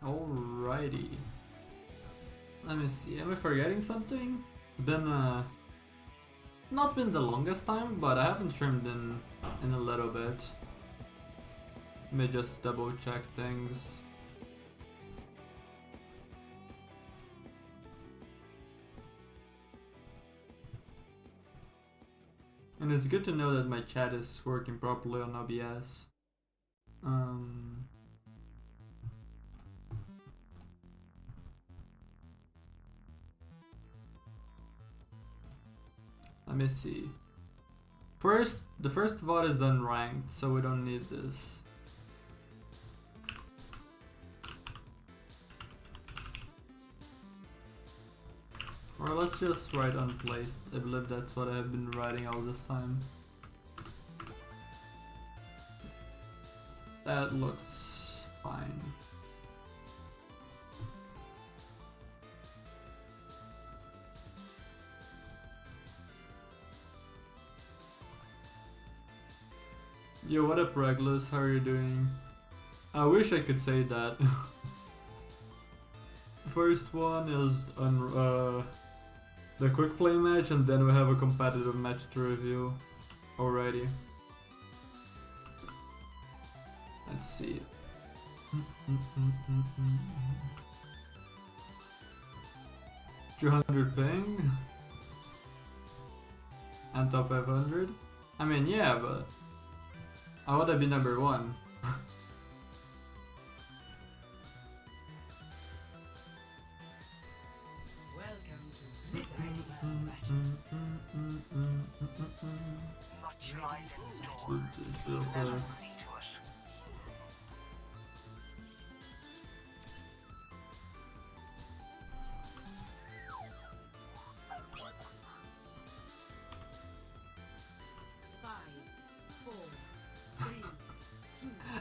Alrighty. Let me see, am I forgetting something? It's been not been the longest time, but I haven't streamed in a little bit. Let me just double check things. And it's good to know that my chat is working properly on OBS. Let me see. The first VOD is unranked, so we don't need this. Or let's just write unplaced. I believe that's what I've been writing all this time. That looks fine. Yo, what up Regulus? How are you doing? I wish I could say that. First one is on the quick play match, and then we have a competitive match to review already. Let's see. 200 ping and top 500. I mean, yeah, but I would have been number one. Much lies in store. Let us see to us.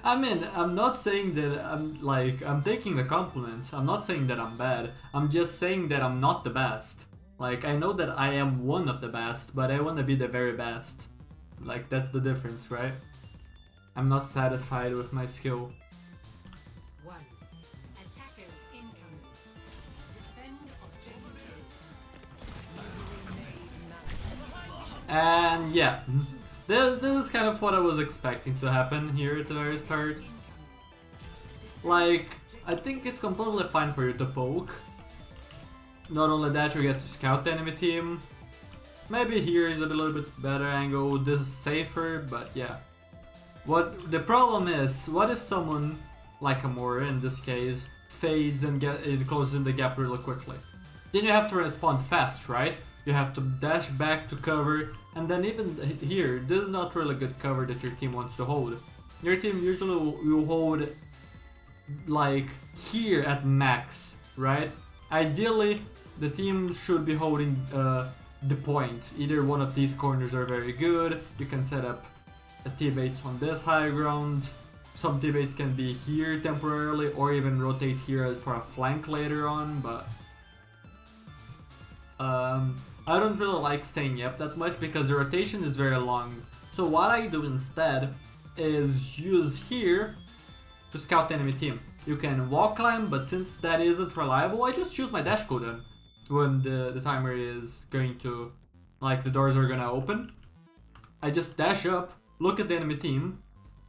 I mean, I'm not saying that I'm taking the compliments. I'm not saying that I'm bad. I'm just saying that I'm not the best. Like, I know that I am one of the best, but I want to be the very best. Like, that's the difference, right? I'm not satisfied with my skill. Attackers incoming. Defend objective. And yeah, this is kind of what I was expecting to happen here at the very start. Like, I think it's completely fine for you to poke. Not only that, you get to scout the enemy team. Maybe here is a little bit better angle, this is safer, but yeah. What the problem is, what if someone, like Amora in this case, fades and closes in the gap really quickly? Then you have to respond fast, right? You have to dash back to cover, and then even here, this is not really good cover that your team wants to hold. Your team usually will hold like here at max, right? Ideally, the team should be holding the point. Either one of these corners are very good. You can set up T-baits on this high ground. Some T-baits can be here temporarily, or even rotate here for a flank later on, but I don't really like staying up that much because the rotation is very long. So what I do instead is use here to scout the enemy team. You can wall climb, but since that isn't reliable, I just use my dash cooldown when the timer is going to, like, the doors are gonna open. I just dash up, look at the enemy team.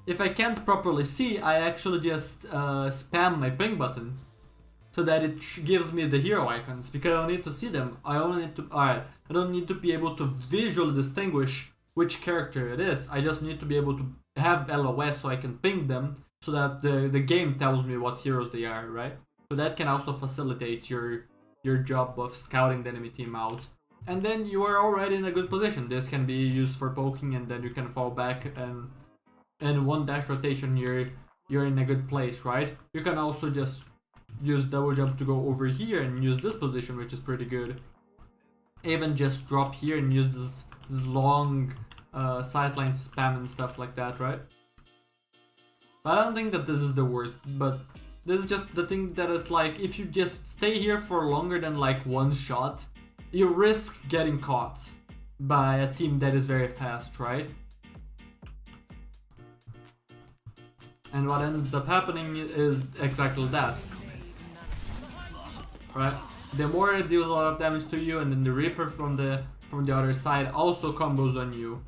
If I can't properly see, I actually just spam my ping button so that it gives me the hero icons, because I don't need to see them. I only need to, I don't need to be able to visually distinguish which character it is. I just need to be able to have LOS so I can ping them, so that the game tells me what heroes they are, right? So that can also facilitate your job of scouting the enemy team out. And then you are already in a good position. This can be used for poking, and then you can fall back, and one dash rotation you're in a good place, right? You can also just use double jump to go over here and use this position, which is pretty good. Even just drop here and use this long sideline to spam and stuff like that, right? I don't think that this is the worst, but this is just the thing that is like, if you just stay here for longer than like one shot, you risk getting caught by a team that is very fast, right? And what ends up happening is exactly that. right? The more it deals a lot of damage to you, and then the Reaper from the other side also combos on you.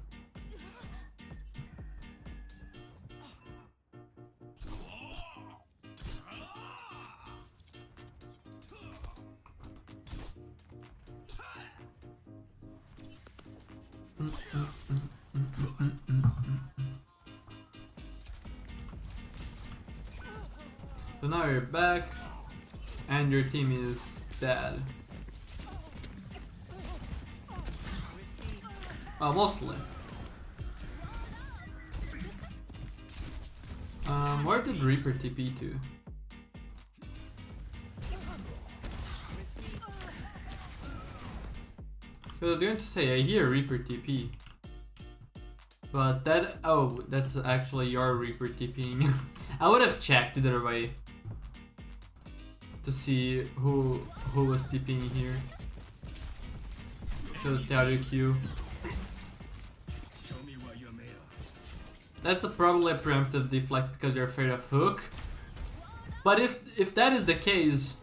So now you're back, and your team is dead. Mostly. Where did Reaper TP to? I was going to say, I hear Reaper TP. But that, oh, that's actually your Reaper TPing. I would have checked either way to see who was TPing here. To tell you Q. That's probably a preemptive deflect because you're afraid of hook. But if that is the case,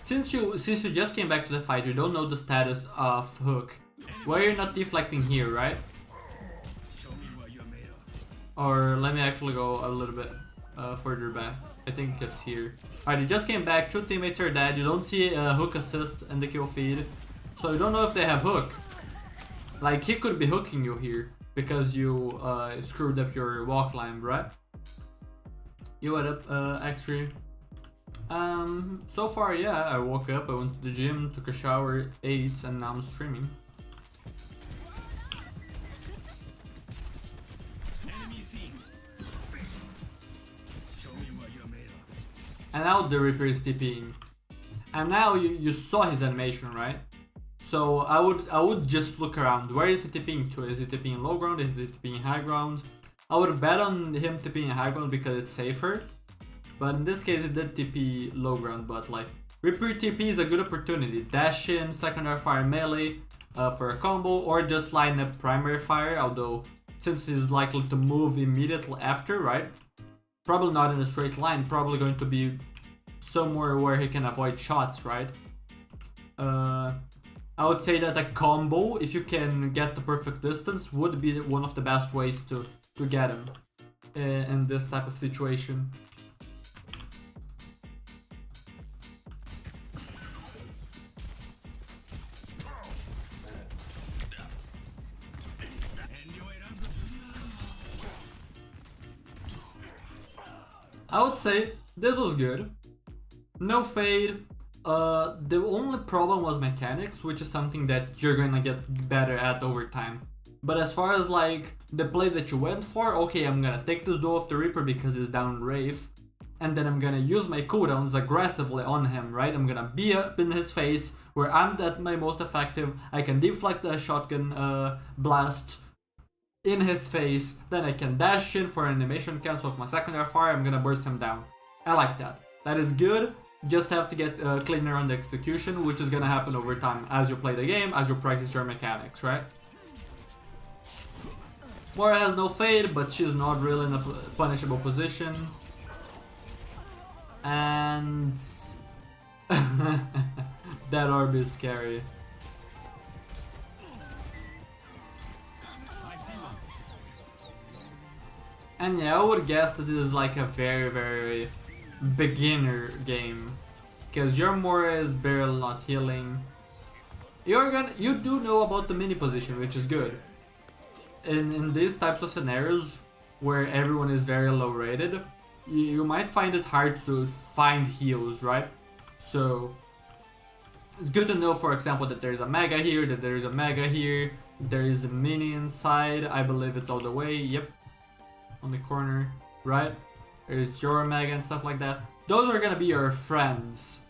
since you just came back to the fight, you don't know the status of hook. Why you're not deflecting here, right? Or let me actually go a little bit further back. I think it's here. Alright, you just came back, 2 teammates are dead, you don't see a hook assist in the kill feed. So you don't know if they have hook. Like, he could be hooking you here because you screwed up your wall climb, right? You what up, X3? So far, yeah, I woke up, I went to the gym, took a shower, ate, and now I'm streaming. And now the Reaper is TPing. And now you saw his animation, right? So I would just look around. Where is he TPing to? Is he TPing low ground? Is he TPing high ground? I would bet on him TPing high ground because it's safer. But in this case it did TP low ground, but like Reaper TP is a good opportunity. Dash in, secondary fire melee for a combo, or just line up primary fire, although since he's likely to move immediately after, right? Probably not in a straight line, probably going to be somewhere where he can avoid shots, right? I would say that a combo, if you can get the perfect distance, would be one of the best ways to get him in this type of situation. I would say this was good. No fade. The only problem was mechanics, which is something that you're gonna get better at over time. But as far as like the play that you went for, okay, I'm gonna take this duel of the Reaper because he's down Wraith, and then I'm gonna use my cooldowns aggressively on him, right? I'm gonna be up in his face where I'm at my most effective. I can deflect the shotgun blast in his face, then I can dash in for an animation cancel of my secondary fire. I'm gonna burst him down. I like that. That is good. Just have to get cleaner on the execution, which is gonna happen over time as you play the game, as you practice your mechanics, right? Moira has no fade, but she's not really in a punishable position. And that orb is scary. And yeah, I would guess that this is like a very, very beginner game, because your Moira is barely not healing. You do know about the mini position, which is good. In these types of scenarios where everyone is very low rated, you might find it hard to find heals, right? So it's good to know, for example, that there's a mega here, that there's a mega here, there is a mini inside. I believe it's all the way. Yep. On the corner, right? There's your mega and stuff like that. Those are gonna be your friends.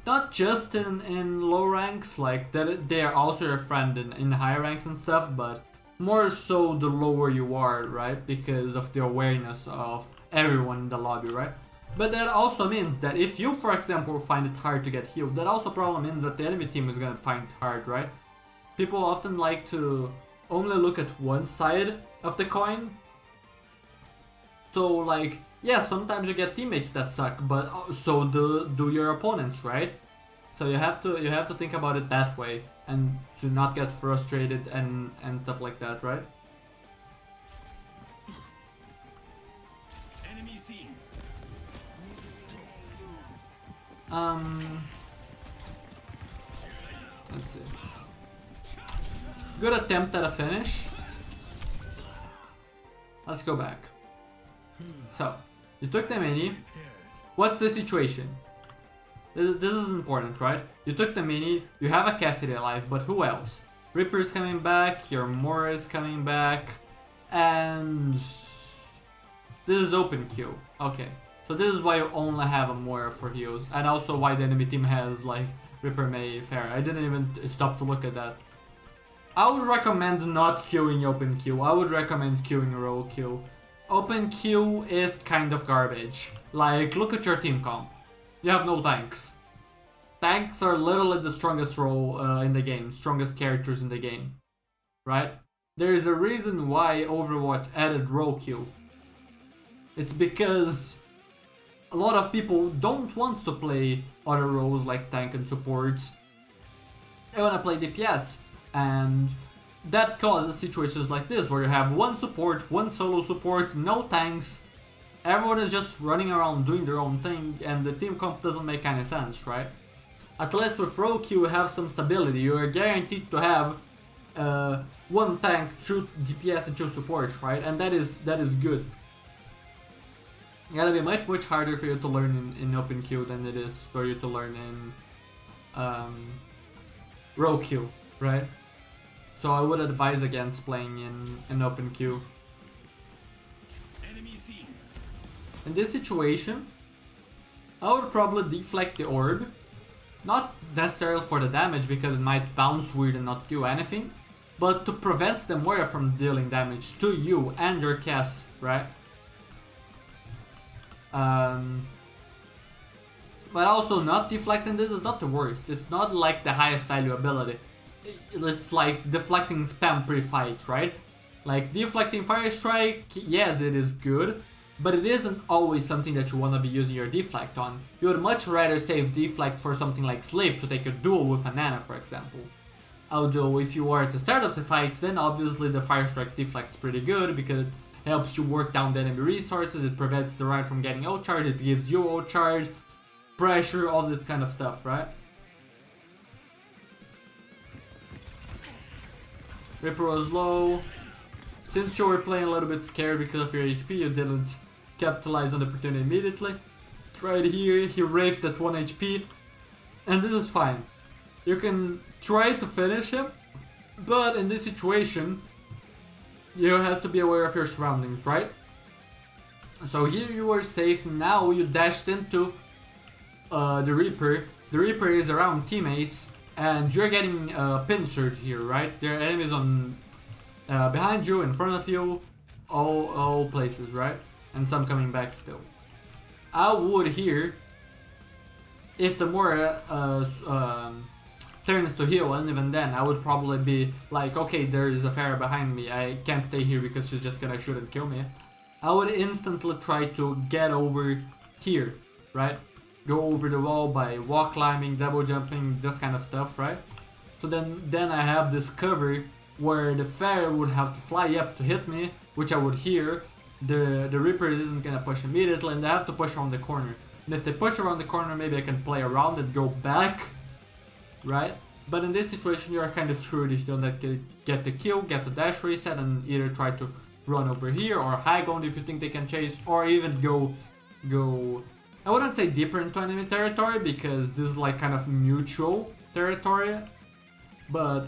Not just in low ranks, like that they are also your friend in high ranks and stuff, but more so the lower you are, right? Because of the awareness of everyone in the lobby, right? But that also means that if you, for example, find it hard to get healed, that also probably means that the enemy team is gonna find it hard, right? People often like to only look at one side of the coin. So like, yeah, sometimes you get teammates that suck, but so do your opponents, right? So you have to think about it that way and to not get frustrated and stuff like that, right? Enemy seen. Let's see. Good attempt at a finish. Let's go back. So, you took the mini. What's the situation? This is important, right? You took the mini, you have a Cassidy alive, but who else? Reaper's coming back, your Mora is coming back, and this is open queue. Okay, so this is why you only have a Mora for heals, and also why the enemy team has like Reaper, Mei, Pharah. I didn't even stop to look at that. I would recommend not queuing open queue. I would recommend queuing roll queue. Open queue is kind of garbage. Like, look at your team comp. You have no tanks. Tanks are literally the strongest role in the game, strongest characters in the game, right? There is a reason why Overwatch added roll queue. It's because a lot of people don't want to play other roles like tank and supports. They want to play DPS, and that causes situations like this where you have one support, one solo support, no tanks. Everyone is just running around doing their own thing, and the team comp doesn't make any sense, right? At least with roll queue you have some stability. You are guaranteed to have one tank, 2 DPS and 2 supports, right? And that is good. It's gonna be much harder for you to learn in open queue than it is for you to learn in roll queue, right? So I would advise against playing in open queue. Enemy seen. In this situation, I would probably deflect the orb. Not necessarily for the damage because it might bounce weird and not do anything, but to prevent the Moira from dealing damage to you and your Cass, right? But also not deflecting this is not the worst. It's not like the highest value ability. It's like deflecting spam pre-fight, right? Like deflecting Fire Strike, yes it is good, but it isn't always something that you want to be using your deflect on. You would much rather save deflect for something like Sleep to take a duel with a Nana, for example. Although if you are at the start of the fight, then obviously the Fire Strike deflect's pretty good because it helps you work down the enemy resources, it prevents the Ryan from getting outcharged, it gives you outcharge, pressure, all this kind of stuff, right? Reaper was low. Since you were playing a little bit scared because of your HP, you didn't capitalize on the opportunity immediately. Tried here, he raved at 1 HP, and this is fine. You can try to finish him, but in this situation, you have to be aware of your surroundings, right? So here you are safe, now you dashed into the Reaper. The Reaper is around teammates, and you're getting pincered here, right? There are enemies on behind you, in front of you, all places, right? And some coming back still. I would here, if the Moira turns to heal, and even then I would probably be like, okay, there is a Pharah behind me, I can't stay here because she's just gonna shoot and kill me. I would instantly try to get over here, right? Go over the wall by wall climbing, double jumping, this kind of stuff, right? So then I have this cover where the Pharah would have to fly up to hit me, which I would hear. The Reaper isn't gonna push immediately, and they have to push around the corner. And if they push around the corner, maybe I can play around it, go back, right? But in this situation, you're kind of screwed if you don't get the kill, get the dash reset, and either try to run over here or high ground if you think they can chase, or even go. I wouldn't say deeper into enemy territory because this is like kind of mutual territory, but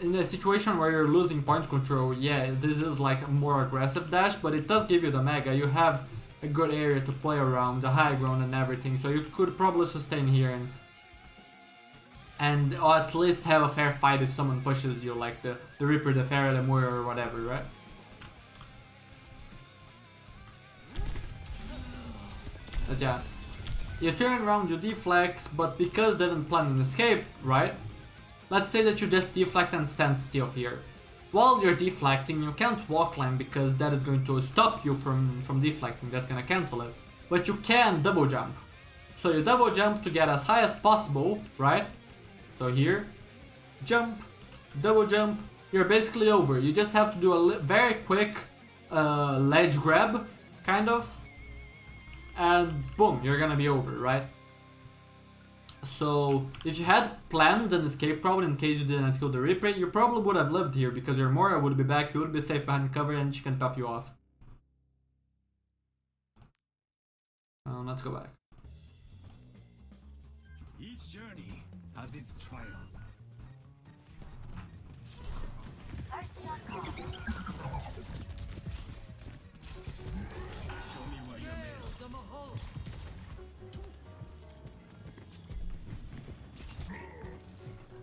in a situation where you're losing point control, yeah, this is like a more aggressive dash, but it does give you the mega. You have a good area to play around, the high ground and everything, so you could probably sustain here and at least have a fair fight if someone pushes you, like the Reaper, the Pharah, the Moira, or whatever, right? But yeah, you turn around, you deflect, but because they didn't plan an escape, right? Let's say that you just deflect and stand still here. While you're deflecting, you can't walk line because that is going to stop you from deflecting, that's gonna cancel it. But you can double jump. So you double jump to get as high as possible, right? So here, jump, double jump, you're basically over. You just have to do a very quick ledge grab, kind of, and boom, you're gonna be over, right? So if you had planned an escape probably in case you didn't kill the Reaper, you probably would have lived here because your Moira would be back, you would be safe behind cover and she can pop you off. Let's go back. Each journey has its trials. Show me what you're made of.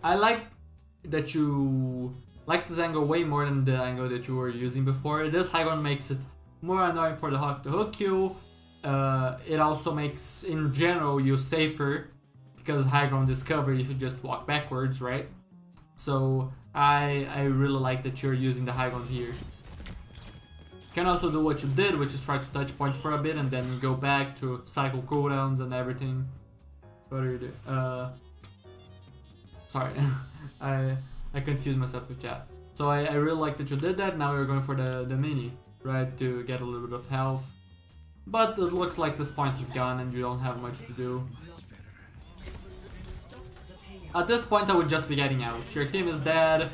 I like that you like this angle way more than the angle that you were using before. This high ground makes it more annoying for the Hawk to hook you. It also makes, in general, you safer because high ground is covered if you just walk backwards, right? So I really like that you're using the high ground here. You can also do what you did, which is try to touch point for a bit and then go back to cycle cooldowns and everything. What are you doing? Sorry, I confused myself with chat. So I really like that you did that. Now you're going for the mini, right, to get a little bit of health. But it looks like this point is gone and you don't have much to do. At this point I would just be getting out. Your team is dead.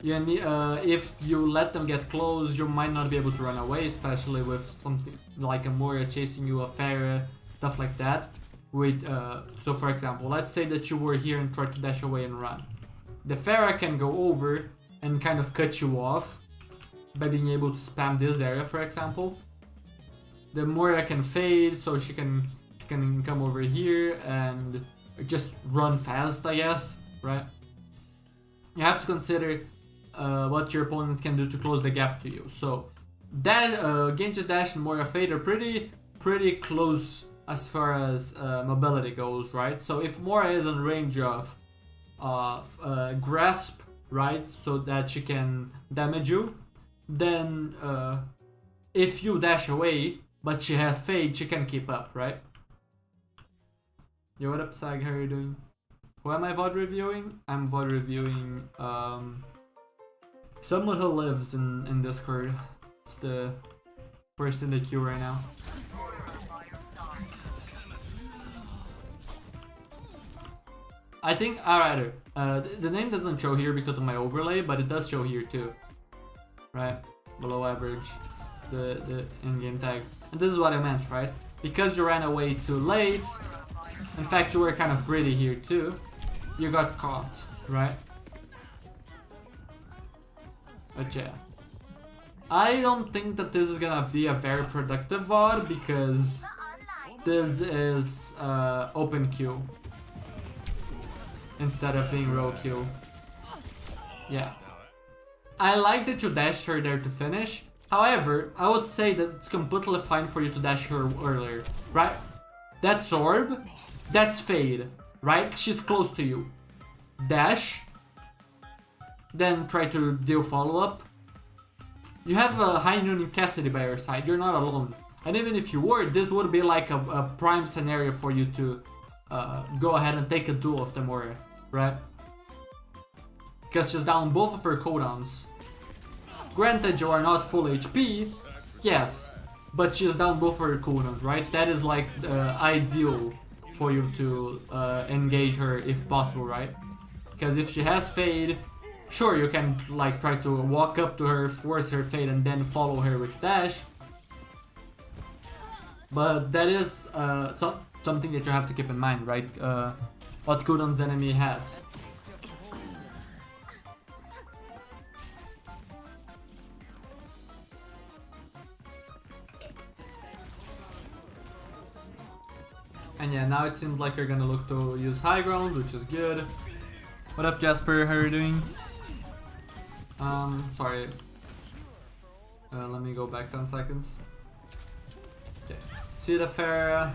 You need, if you let them get close, you might not be able to run away, especially with something like a Moira chasing you, a Pharah, stuff like that. With, so for example, let's say that you were here and tried to dash away and run. The Pharah can go over and kind of cut you off by being able to spam this area, for example. The Moira can fade, so she can come over here and just run fast, I guess, right? You have to consider what your opponents can do to close the gap to you. So that Genji dash and Moira fade are pretty close as far as mobility goes, right? So if Moira is in range of grasp, right, so that she can damage you, then if you dash away but she has fade, she can keep up, right? Yo, what up, Sag? How are you doing? Who am I VOD reviewing? I'm VOD reviewing someone who lives in Discord. It's the first in the queue right now. I think, alright, the name doesn't show here because of my overlay, but it does show here too. Right? Below average, the in-game tag. And this is what I meant, right? Because you ran away too late, in fact you were kind of greedy here too, you got caught, right? But yeah. I don't think that this is gonna be a very productive VOD because this is open queue instead of being row queue. Yeah. I like that you dashed her there to finish. However, I would say that it's completely fine for you to dash her earlier, right? That's orb, that's fade, right? She's close to you. Dash, then try to deal follow-up. You have a High Noon and Cassidy by your side, you're not alone. And even if you were, this would be like a prime scenario for you to go ahead and take a duel of the Moira, right? Because she's down both of her cooldowns. Granted, you are not full HP, yes, but she's down both of her cooldowns, right? That is like ideal for you to engage her if possible, right? Because if she has fade, sure, you can like try to walk up to her, force her fade, and then follow her with dash. But that is something that you have to keep in mind, right? What cooldowns the enemy has. And yeah, now it seems like you're gonna look to use high ground, which is good. What up, Jasper? How are you doing? Sorry. Let me go back 10 seconds. Okay. See the Pharah.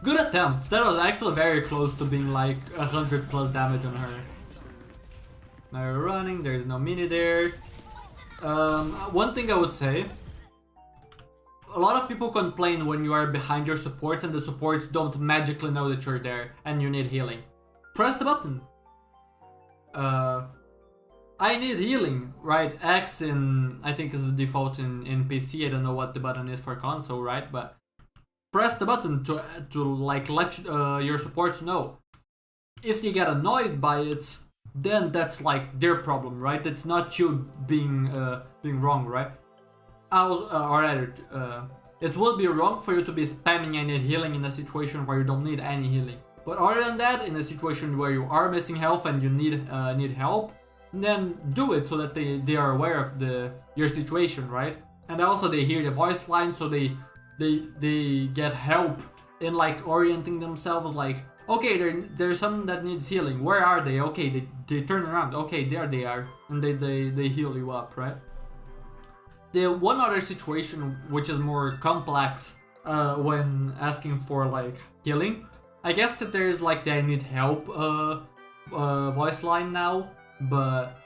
Good attempt. That was actually very close to being like 100 plus damage on her. Now you're running. There's no mini there. One thing I would say. a lot of people complain when you are behind your supports and the supports don't magically know that you're there and you need healing. Press the button. I need healing, right? X in, I think is the default in PC. I don't know what the button is for console, right? But press the button to like let your supports know. If they get annoyed by it, then that's like their problem, right? It's not you being wrong, right? Or rather, it would be wrong for you to be spamming I need healing in a situation where you don't need any healing. But other than that, in a situation where you are missing health and you need help, then do it so that they are aware of your situation, right? And also they hear the voice line, so they get help in like orienting themselves, like, okay, there's someone that needs healing. Where are they? Okay, they turn around. Okay, there they are, and they heal you up, right? The one other situation which is more complex when asking for like healing, I guess that there's like the I need help voice line now, but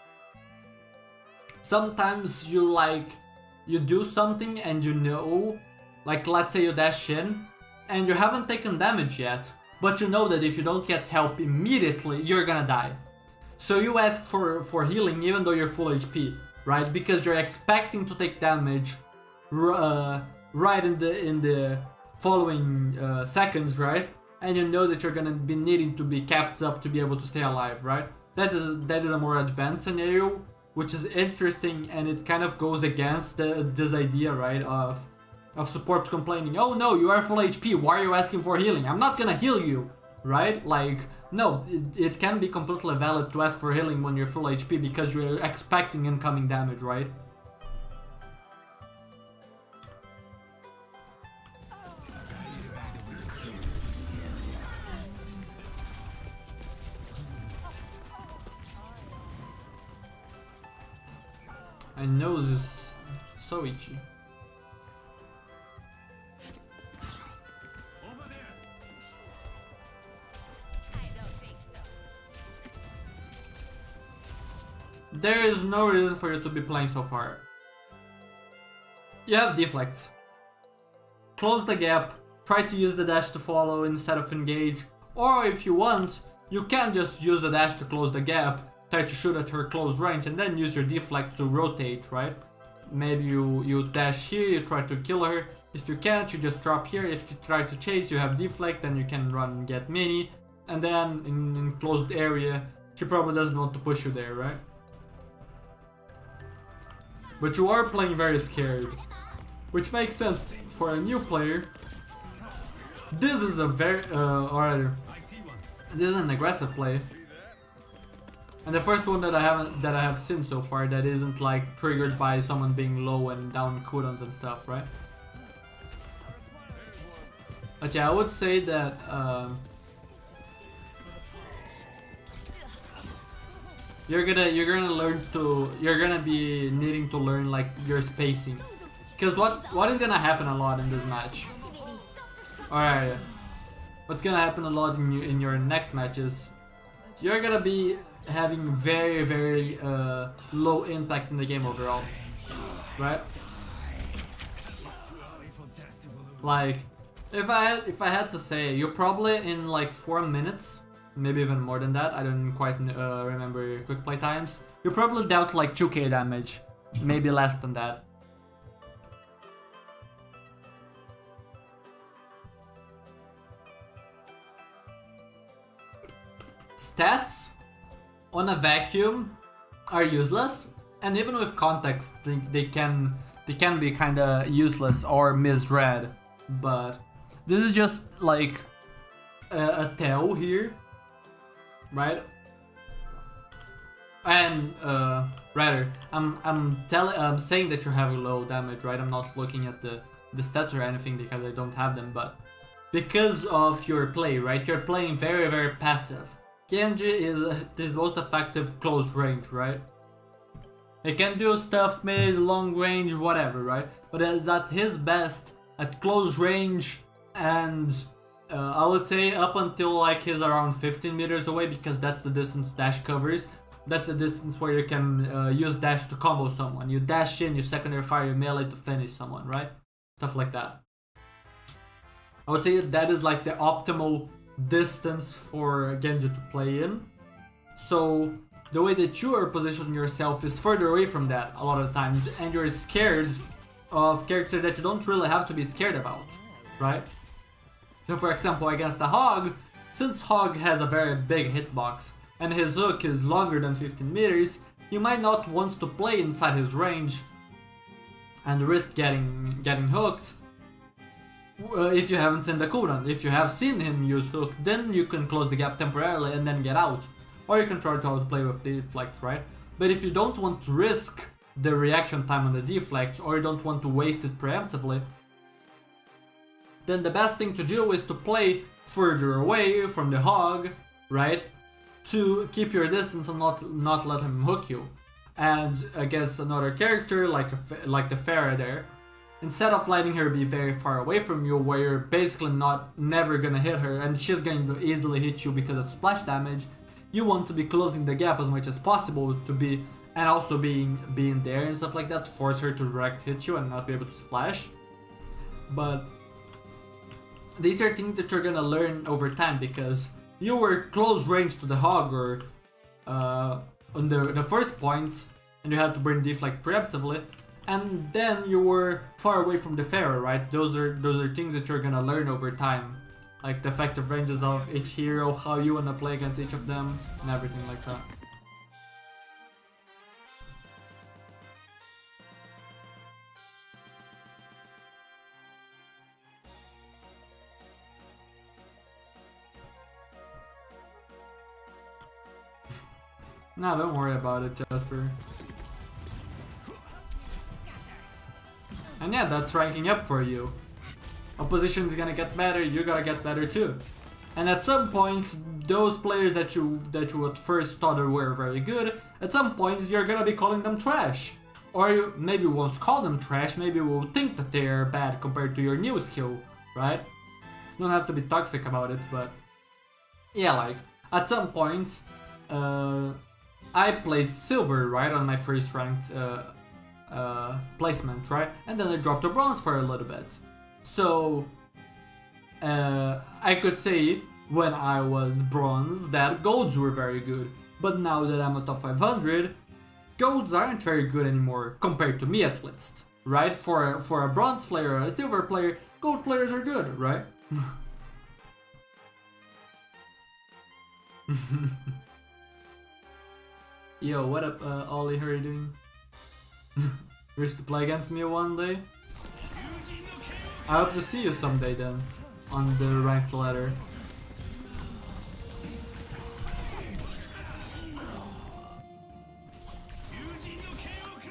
sometimes you do something and you know, like let's say you dash in and you haven't taken damage yet, but you know that if you don't get help immediately, you're gonna die. So you ask for healing even though you're full HP, right? Because you're expecting to take damage right in the following seconds, right? And you know that you're gonna be needing to be kept up to be able to stay alive, right? That is a more advanced scenario, which is interesting, and it kind of goes against this idea, right, of support complaining, oh no, you are full HP, why are you asking for healing? I'm not gonna heal you, right? Like, no, it can be completely valid to ask for healing when you're full HP because you're expecting incoming damage, right? I know this is so itchy. There is no reason for you to be playing so far. You have deflect. Close the gap, try to use the dash to follow instead of engage, or if you want, you can just use the dash to close the gap, try to shoot at her close range and then use your deflect to rotate, right? Maybe you dash here, you try to kill her. If you can't, you just drop here. If you try to chase, you have deflect, then you can run and get mini. And then in closed area, she probably doesn't want to push you there, right? But you are playing very scared, which makes sense for a new player. This is a very, this is an aggressive play. And the first one that I have seen so far that isn't like triggered by someone being low and down cooldowns and stuff, right? But yeah, I would say that you're gonna be needing to learn like your spacing, because what is gonna happen a lot in this match? Alright, what's gonna happen a lot in your next matches? You're gonna be having very low impact in the game overall, right? Like, if I had to say, you're probably in like 4 minutes, maybe even more than that. I don't quite remember quick play times. You probably dealt like 2k damage, maybe less than that. Stats on a vacuum are useless, and even with context they can be kinda useless or misread, but this is just like a tell here, right? And rather, I'm saying that you're having low damage, right? I'm not looking at the stats or anything because I don't have them, but because of your play, right? You're playing very passive. Genji is his most effective close range, right? He can do stuff mid, long range, whatever, right? But is at his best at close range, and I would say up until like he's around 15 meters away, because that's the distance dash covers. That's the distance where you can use dash to combo someone. You dash in, you secondary fire, you melee to finish someone, right? stuff like that. I would say that is like the optimal distance for Genji to play in. So the way that you are positioning yourself is further away from that a lot of times, and you're scared of characters that you don't really have to be scared about, right? So for example, against a Hog, since Hog has a very big hitbox and his hook is longer than 15 meters, you might not want to play inside his range and risk getting hooked if you haven't seen the cooldown. If you have seen him use hook, then you can close the gap temporarily and then get out. Or you can try to outplay with deflect, right? But if you don't want to risk the reaction time on the deflects, or you don't want to waste it preemptively, then the best thing to do is to play further away from the Hog, right? To keep your distance and not let him hook you. And against another character like the Pharah there, instead of letting her be very far away from you, where you're basically never gonna hit her and she's going to easily hit you because of splash damage, you want to be closing the gap as much as possible to be, and also being there and stuff like that, to force her to direct hit you and not be able to splash. But these are things that you're gonna learn over time, because you were close range to the Hog or on the first point, and you had to bring deflect preemptively, and then you were far away from the Pharah, right? Those are things that you're gonna learn over time, like the effective ranges of each hero, how you wanna play against each of them, and everything like that. No, don't worry about it, Jasper. And yeah, that's ranking up for you. Opposition's gonna get better, you gotta get better too. And at some points, those players that you at first thought were very good, at some points you're gonna be calling them trash. Or you maybe won't call them trash, maybe you will think that they're bad compared to your new skill, right? You don't have to be toxic about it, but yeah, like, at some point, I played silver, right, on my first ranked placement, right? And then I dropped to bronze for a little bit. So, I could say when I was bronze that golds were very good. But now that I'm a top 500, golds aren't very good anymore, compared to me at least, right? For a bronze player or a silver player, gold players are good, right? Yo, what up, Ollie? How are you doing? Wish to play against me one day? I hope to see you someday then, on the ranked ladder.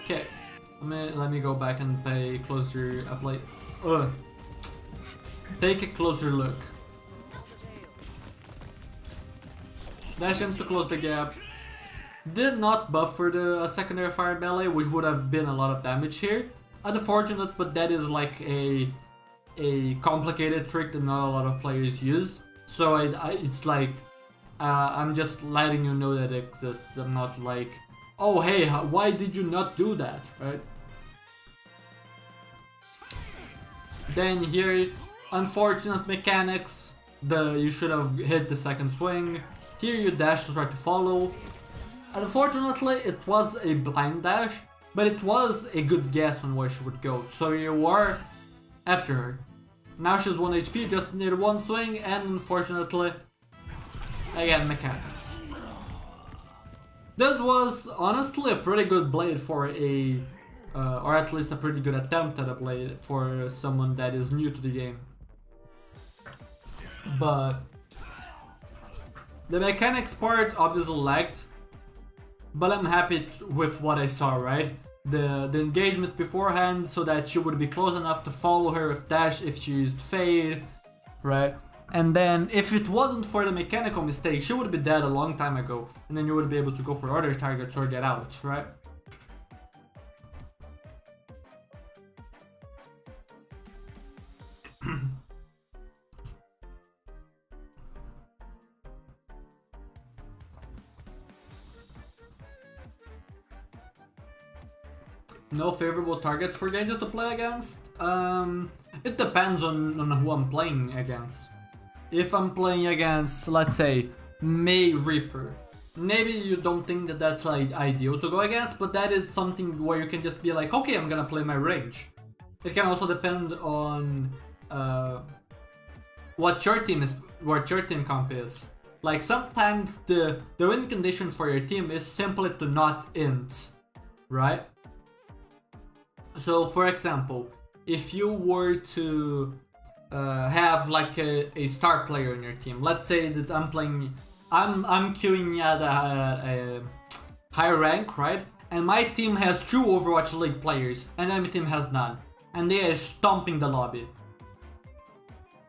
Okay, let me go back and pay closer. Take a closer look. Dash in to close the gap. Did not buff for the secondary fire melee, which would have been a lot of damage here. Unfortunate, but that is like a complicated trick that not a lot of players use. So it's like I'm just letting you know that it exists. I'm not like, oh hey, why did you not do that, right? Then here, unfortunate mechanics. You should have hit the second swing. Here you dash to try to follow. Unfortunately, it was a blind dash, but it was a good guess on where she would go, so you were after her. Now she's 1 HP, just needed one swing, and unfortunately, again, mechanics. This was honestly a pretty good blade for or at least a pretty good attempt at a blade for someone that is new to the game. But the mechanics part obviously lagged. But I'm happy with what I saw, right? The engagement beforehand, so that she would be close enough to follow her with dash if she used fade, right? And then if it wasn't for the mechanical mistake, she would be dead a long time ago, and then you would be able to go for other targets or get out, right? No favorable targets for Genji to play against? It depends on who I'm playing against. If I'm playing against, let's say, May Reaper, maybe you don't think that that's like ideal to go against, but that is something where you can just be like, okay, I'm gonna play my range. It can also depend on what your team comp is. Like sometimes the win condition for your team is simply to not int, right? So for example, if you were to have like a star player in your team, let's say that I'm queuing at a high rank, right? And my team has 2 Overwatch League players, and enemy team has none, and they are stomping the lobby.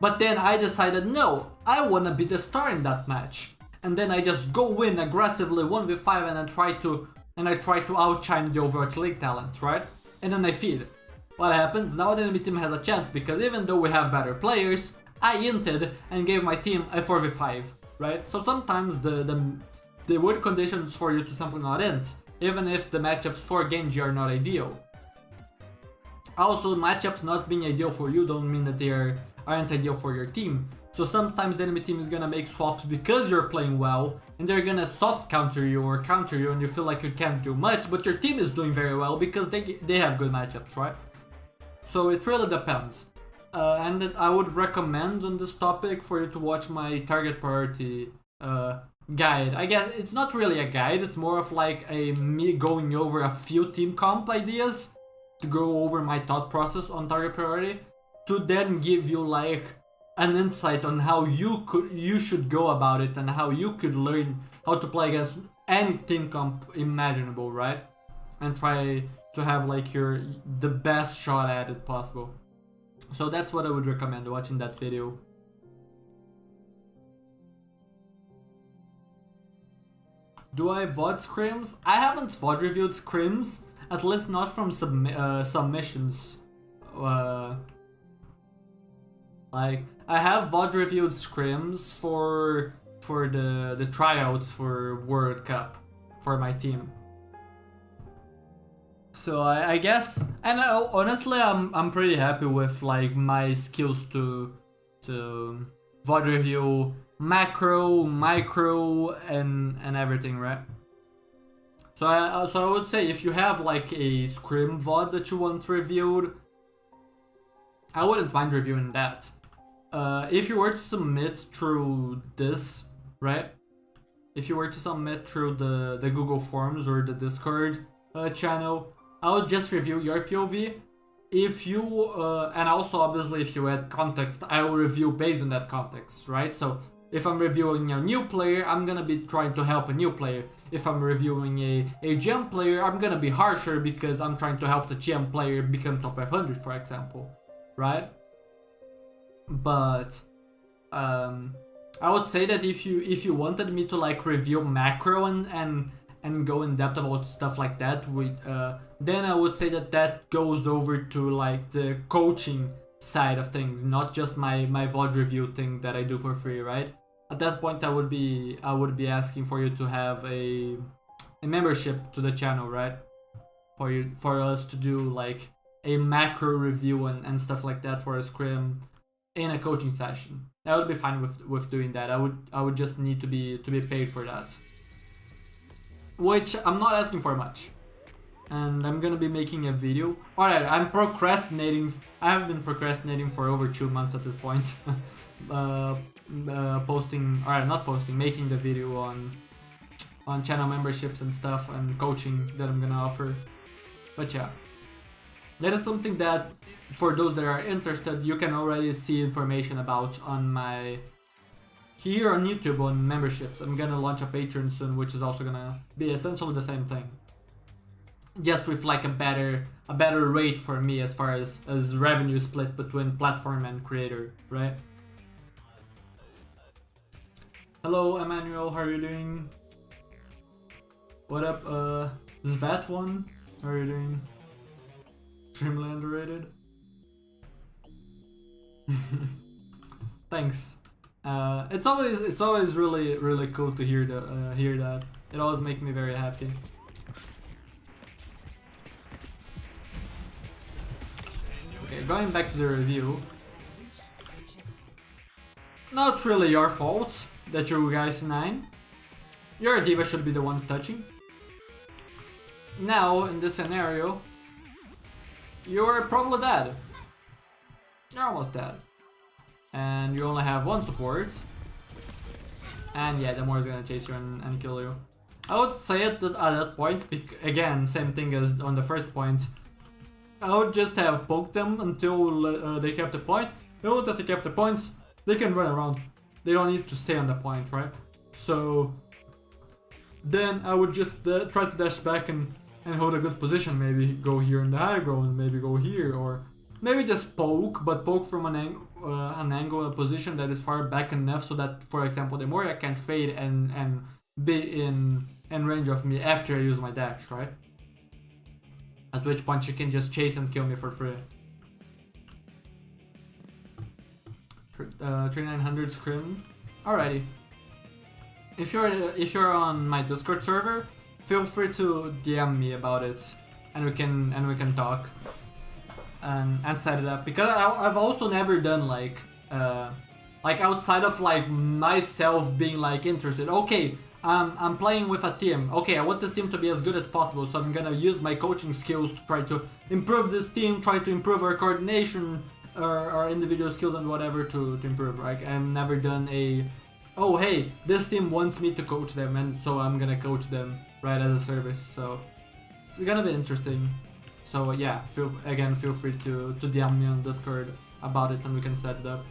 But then I decided, no, I wanna be the star in that match, and then I just go in aggressively 1v5 and I try to outshine the Overwatch League talent, right? And then I feed. What happens? Now the enemy team has a chance, because even though we have better players, I inted and gave my team a 4v5, right? So sometimes the win conditions for you to simply not int, even if the matchups for Genji are not ideal. Also, matchups not being ideal for you don't mean that they aren't ideal for your team. So sometimes the enemy team is gonna make swaps because you're playing well, and they're gonna soft counter you or counter you and you feel like you can't do much, but your team is doing very well because they have good matchups, right? So it really depends. And then I would recommend on this topic for you to watch my target priority guide. I guess it's not really a guide, it's more of like me going over a few team comp ideas to go over my thought process on target priority, to then give you like an insight on how you should go about it and how you could learn how to play against any team comp imaginable, right? And try to have like the best shot at it possible. So that's what I would recommend, watching that video. Do I VOD scrims? I haven't VOD reviewed scrims, at least not from submissions. Like, I have VOD reviewed scrims for the tryouts for World Cup for my team. So I guess, and honestly, I'm pretty happy with like my skills to VOD review macro, micro, and everything, right? So I would say if you have like a scrim VOD that you want reviewed, I wouldn't mind reviewing that. If you were to submit through this, right? If you were to submit through the Google Forms or the Discord channel, I would just review your POV. If you, and also obviously if you add context, I will review based on that context, right? So if I'm reviewing a new player, I'm gonna be trying to help a new player. If I'm reviewing a GM player, I'm gonna be harsher because I'm trying to help the GM player become top 500, for example, right? But I would say that if you wanted me to like review macro and go in depth about stuff like that, then I would say that goes over to like the coaching side of things, not just my VOD review thing that I do for free, right? At that point, I would be asking for you to have a membership to the channel, right? For us to do like a macro review and stuff like that for a scrim in a coaching session. I would be fine with doing that. I would just need to be paid for that, which I'm not asking for much. And I'm gonna be making a video. Alright, I'm procrastinating. I have been procrastinating for over 2 months at this point. Making the video on channel memberships and stuff and coaching that I'm gonna offer. But yeah, that is something that for those that are interested, you can already see information about on my here on YouTube on memberships. I'm gonna launch a Patreon soon, which is also gonna be essentially the same thing, just with like a better rate for me as far as revenue split between platform and creator, right? Hello Emmanuel, how are you doing? What up, Zvat one? How are you doing? Extremely underrated. Thanks. It's always really cool to hear that. It always makes me very happy. Okay, going back to the review. Not really your fault that you guys 9. Your diva should be the one touching. Now, in this scenario, you're probably dead. You're almost dead. And you only have 1 support. And yeah, the more is gonna chase you and kill you. I would say at that point, again, same thing as on the first point, I would just have poked them until they kept the point. Now that they kept the points, they can run around. They don't need to stay on the point, right? So then I would just try to dash back and hold a good position. Maybe go here in the high ground, maybe go here, or maybe just poke, but poke from an angle, a position that is far back enough so that, for example, the Moria can't fade and be in range of me after I use my dash, right? At which point you can just chase and kill me for free. 3900 scrim. Alrighty. If you're on my Discord server, feel free to DM me about it, and we can talk and set it up. Because I've also never done like outside of like myself being like interested. Okay, I'm playing with a team. Okay, I want this team to be as good as possible, so I'm gonna use my coaching skills to try to improve this team, try to improve our coordination, our individual skills and whatever to improve, right? I've never done a, oh hey, this team wants me to coach them, and so I'm gonna coach them, right, as a service. So it's gonna be interesting. So yeah, feel free to DM me on Discord about it and we can set it up.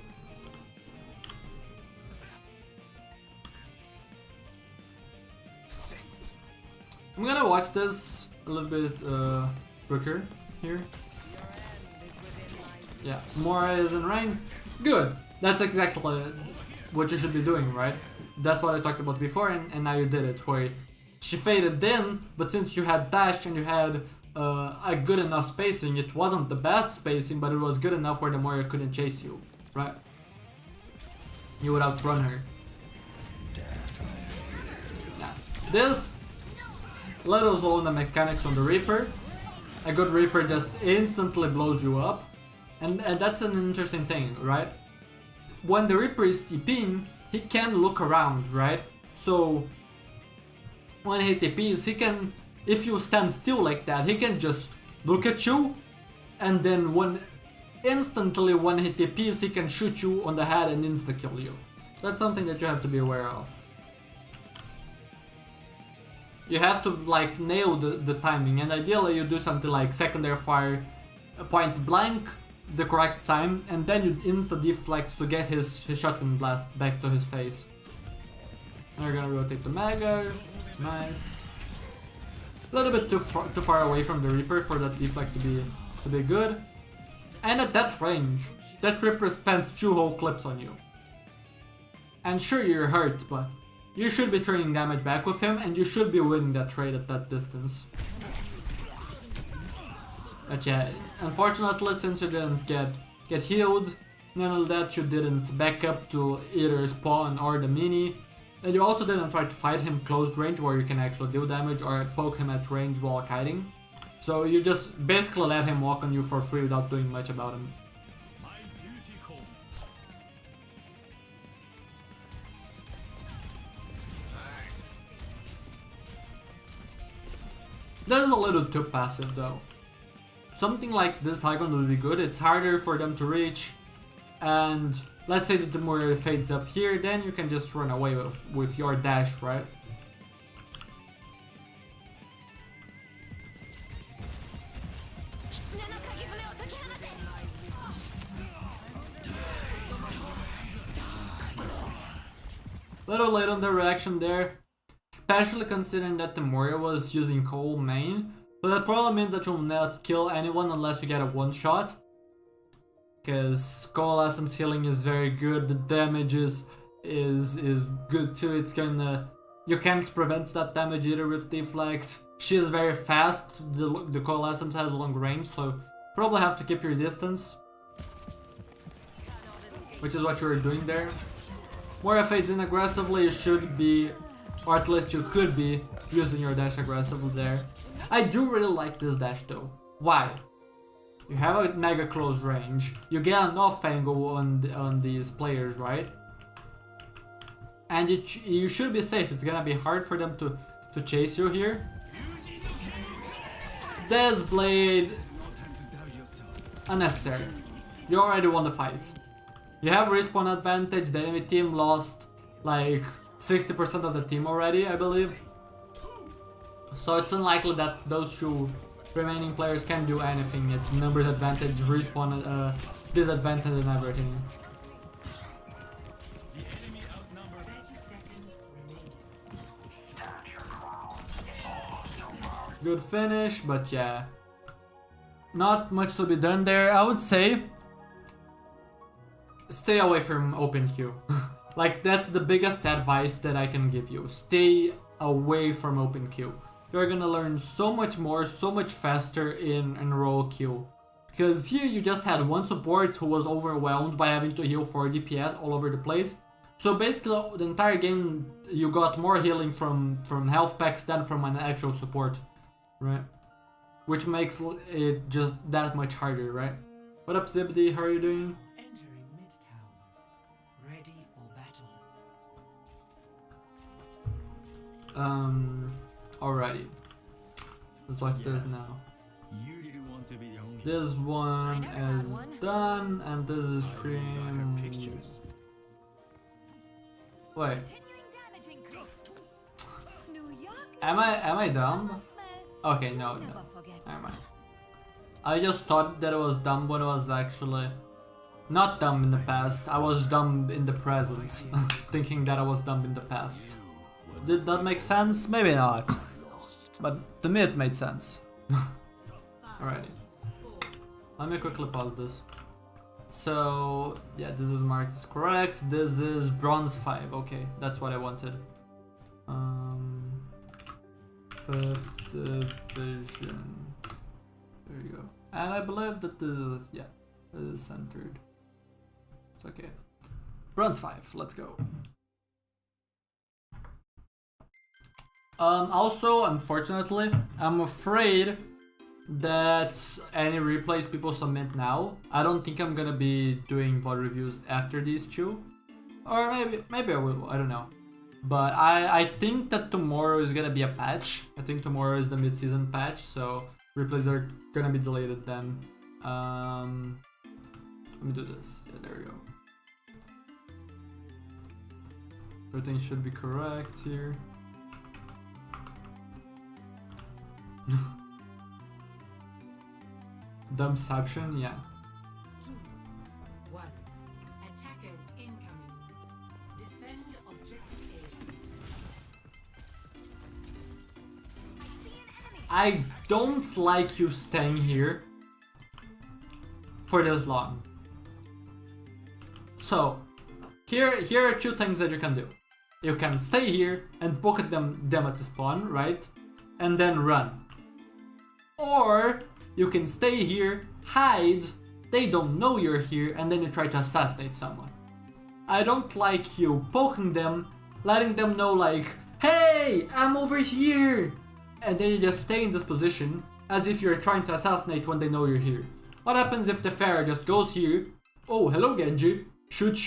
I'm gonna watch this a little bit quicker here. Yeah, Mora is in range. Good. That's exactly what you should be doing, right? That's what I talked about before, and now you did it. Where she faded in, but since you had dash and you had a good enough spacing, it wasn't the best spacing, but it was good enough where the Moria couldn't chase you, right? You would outrun her. Yeah. This let us know the mechanics on the Reaper. A good Reaper just instantly blows you up. And that's an interesting thing, right? When the Reaper is TPing, he can look around, right? So when he TPs, he can, if you stand still like that, he can just look at you, and then instantly when he TPs, he can shoot you on the head and insta-kill you. That's something that you have to be aware of. You have to like nail the timing, and ideally you do something like secondary fire, point blank, the correct time, and then you insta-deflect to get his shotgun blast back to his face. And we're gonna rotate the Mega, nice. A little bit too far away from the Reaper for that deflect to be good. And at that range, that Reaper spent 2 whole clips on you. And sure, you're hurt, but you should be trading damage back with him, and you should be winning that trade at that distance. But yeah, unfortunately, since you didn't get healed, none of that, you didn't back up to either spawn or the mini, and you also didn't try to fight him close range where you can actually deal damage or poke him at range while kiting. So you just basically let him walk on you for free without doing much about him. That is a little too passive though. Something like this high ground would be good. It's harder for them to reach, and let's say that the Moria fades up here, then you can just run away with your dash, right? Little late on the reaction there, especially considering that the Moria was using Cole main. But that probably means that you'll not kill anyone unless you get a one shot. Because Coalescence healing is very good, the damage is good too. It's gonna, you can't prevent that damage either with deflect. She is very fast, the Coalescence has long range, so probably have to keep your distance. Which is what you're doing there. Moria fades in aggressively, you should be, or at least you could be, using your dash aggressively there. I do really like this dash though. Why? You have a mega close range. You get an off angle on these players, right? And you should be safe. It's gonna be hard for them to chase you here. This blade, unnecessary. You already won the fight. You have respawn advantage. The enemy team lost like 60% of the team already, I believe. So it's unlikely that those two remaining players can do anything at numbers advantage, respawn disadvantage and everything. Good finish, but yeah, not much to be done there. I would say stay away from open queue. Like, that's the biggest advice that I can give you. Stay away from open queue. You're gonna learn so much more, so much faster in role queue. Because here you just had one support who was overwhelmed by having to heal 4 DPS all over the place. So basically the entire game you got more healing from health packs than from an actual support, right? Which makes it just that much harder, right? What up, Zibdi? How are you doing? Entering Midtown. Ready for battle. Alrighty. Let's watch this now. You didn't want to be the only This one I never had is one. done, and this is stream. pictures. Wait, Continuing damage increase. New York. am I dumb? Summer smell. Okay, no. Never forget. Never mind. I just thought that it was dumb when it was actually not dumb in the past. I was dumb in the present, thinking that I was dumb in the past. Did that make sense? Maybe not. But to me it made sense. Alrighty. Let me quickly pause this. So, yeah, this is marked as correct. This is bronze 5. Okay, that's what I wanted. 5th division. There you go. And I believe that this is, yeah, this is centered. It's okay. Bronze 5, let's go. Also, unfortunately, I'm afraid that any replays people submit now, I don't think I'm gonna be doing VOD reviews after these two. Or maybe I will, I don't know. But I think that tomorrow is gonna be a patch. I think tomorrow is the mid-season patch, so replays are gonna be deleted then. Let me do this. Yeah, there we go. Everything should be correct here. Dumbception, yeah. 2, 1. Attackers incoming. Defend objective A. I see an enemy. I don't like you staying here for this long. So, here are two things that you can do. You can stay here and poke at them at the spawn, right? And then run. Or you can stay here, hide, they don't know you're here, and then you try to assassinate someone. I don't like you poking them, letting them know like, hey, I'm over here! And then you just stay in this position as if you're trying to assassinate when they know you're here. What happens if the Pharah just goes here, oh, hello Genji, shoot.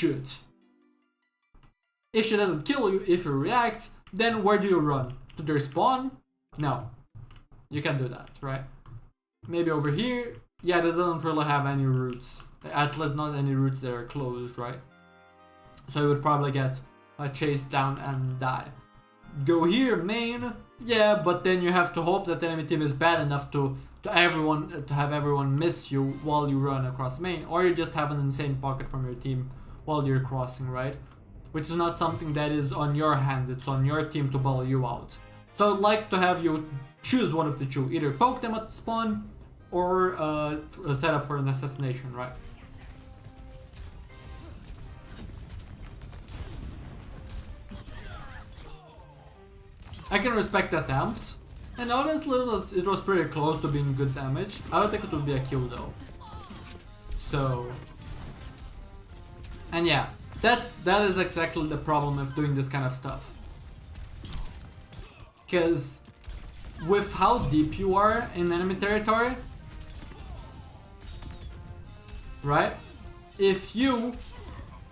If she doesn't kill you, if you react, then where do you run? To their spawn? No. You can do that, right? Maybe over here? Yeah, this doesn't really have any routes. At least not any routes that are closed, right? So you would probably get chased down and die. Go here, main? Yeah, but then you have to hope that the enemy team is bad enough to have everyone miss you while you run across main. Or you just have an insane pocket from your team while you're crossing, right? Which is not something that is on your hands, it's on your team to bail you out. So I'd like to have you choose one of the two, either poke them at the spawn or set up for an assassination, right? I can respect the attempt, and honestly it was pretty close to being good damage. I don't think it would be a kill though. So, and yeah, that is exactly the problem of doing this kind of stuff. Because with how deep you are in enemy territory, right? If you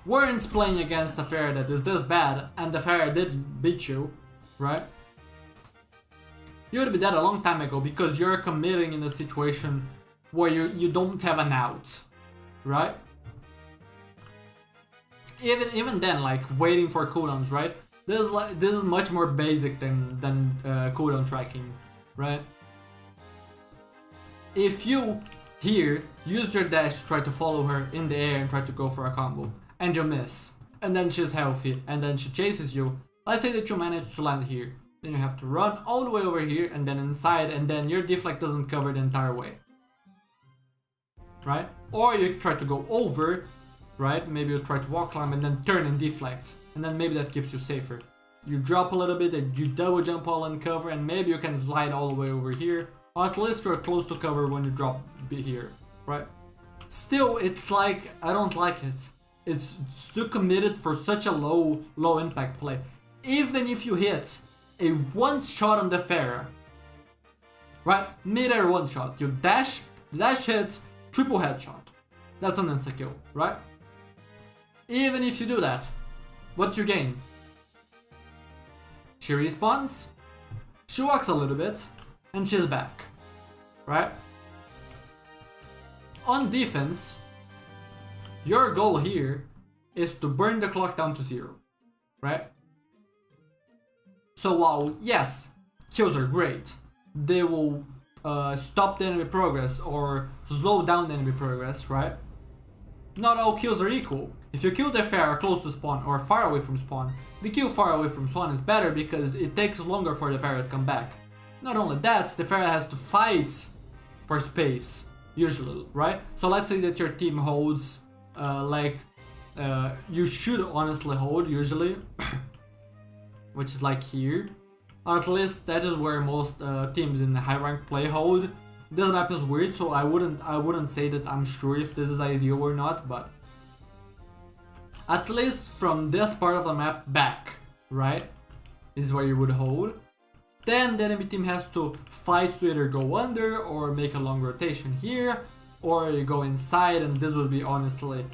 weren't playing against a Pharah that is this bad, and the Pharah did beat you, right? You would be dead a long time ago because you're committing in a situation where you don't have an out, right? Even then, like waiting for cooldowns, right? This is much more basic than cooldown tracking, right? If you here use your dash to try to follow her in the air and try to go for a combo, and you miss, and then she's healthy, and then she chases you. Let's say that you manage to land here, then you have to run all the way over here and then inside, and then your deflect doesn't cover the entire way, right? Or you try to go over, right? Maybe you try to wall climb and then turn and deflect, and then maybe that keeps you safer. You drop a little bit and you double jump all in cover, and maybe you can slide all the way over here, or at least you're close to cover when you drop here, right? Still, it's like, I don't like it. It's too committed for such a low impact play. Even if you hit a one shot on the Pharah, right? Mid-air one shot, you dash, the dash hits, triple headshot. That's an insta kill, right? Even if you do that, what you gain? She respawns, she walks a little bit, and she's back, right? On defense, your goal here is to burn the clock down to 0, right? So while, yes, kills are great, they will stop the enemy progress or slow down the enemy progress, right? Not all kills are equal. If you kill the Pharah close to spawn or far away from spawn, the kill far away from spawn is better because it takes longer for the Pharah to come back. Not only that, the Pharah has to fight for space, usually, right? So let's say that your team holds, you should honestly hold usually, which is like here. At least that is where most teams in high rank play hold. This map is weird, so I wouldn't say that I'm sure if this is ideal or not, but at least from this part of the map back, right, is where you would hold. Then the enemy team has to fight to either go under or make a long rotation here, or you go inside, and this would be honestly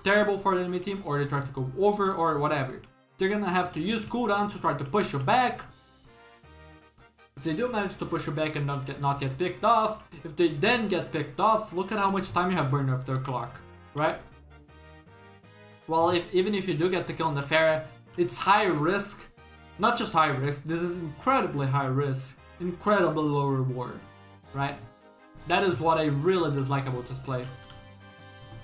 terrible for the enemy team, or they try to go over or whatever. They're gonna have to use cooldown to try to push you back. If they do manage to push you back and not get picked off, if they then get picked off, look at how much time you have burned off their clock, right? Well, even if you do get the kill on the Pharah, it's high risk. Not just high risk, this is incredibly high risk, incredibly low reward, right? That is what I really dislike about this play.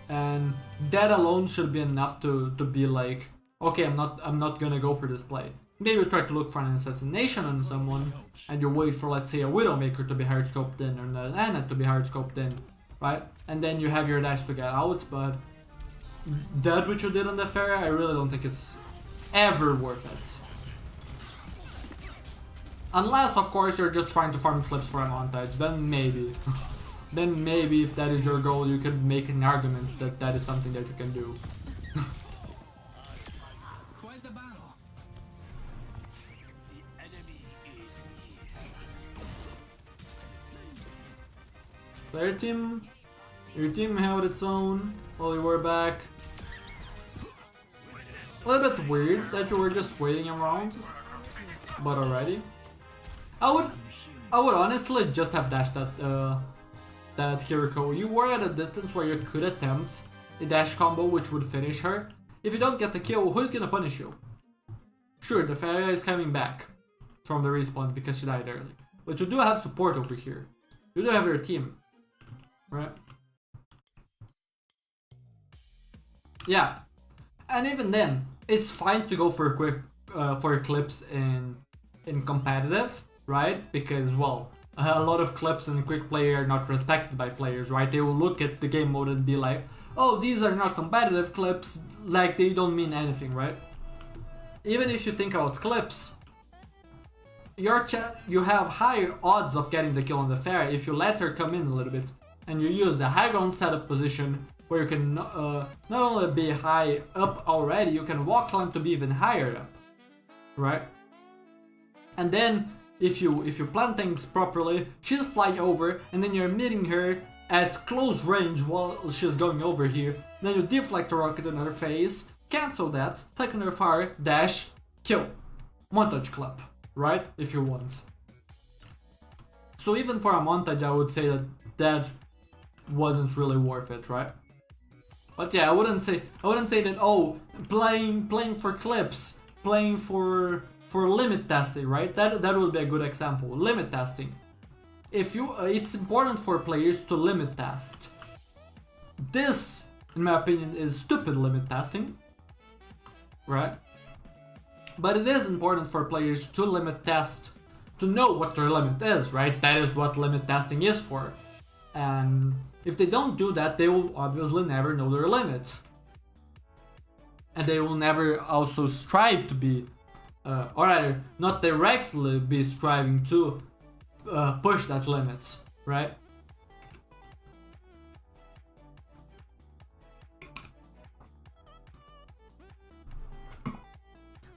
And that alone should be enough to be like, okay, I'm not gonna go for this play. Maybe you try to look for an assassination on someone, and you wait for, let's say, a Widowmaker to be hard scoped in, or an Ana to be hard scoped in, right? And then you have your dash to get out, but that which you did on the Pharah, I really don't think it's ever worth it. Unless, of course, you're just trying to farm flips for a montage, then maybe. Then maybe if that is your goal, you could make an argument that that is something that you can do. Quite the battle. The enemy is Player team, your team held its own while you were back. A little bit weird that you were just waiting around, but already. I would honestly just have dashed that Kiriko. You were at a distance where you could attempt a dash combo which would finish her. If you don't get the kill, who's gonna punish you? Sure, the Pharah is coming back from the respawn because she died early. But you do have support over here. You do have your team, right? Yeah, and even then, it's fine to go for quick clips in competitive, right? Because, well, a lot of clips in quick play are not respected by players, right? They will look at the game mode and be like, oh, these are not competitive clips, like they don't mean anything, right? Even if you think about clips, you have higher odds of getting the kill on the Pharah if you let her come in a little bit and you use the high ground setup position where you can not only be high up already, you can walk climb to be even higher up, right? And then if you plan things properly, she'll fly over and then you're meeting her at close range while she's going over here. Then you deflect a rocket in her face, cancel that, take another fire, dash, kill. Montage clap, right? If you want. So even for a montage, I would say that that wasn't really worth it, right? But yeah, I wouldn't say that, oh, playing for clips, playing for limit testing, right? That would be a good example. Limit testing. If you, it's important for players to limit test. This, in my opinion, is stupid limit testing, right? But it is important for players to limit test, to know what their limit is, right? That is what limit testing is for. And if they don't do that, they will obviously never know their limits. And they will never also strive to be, or rather, not directly be striving to push that limit, right?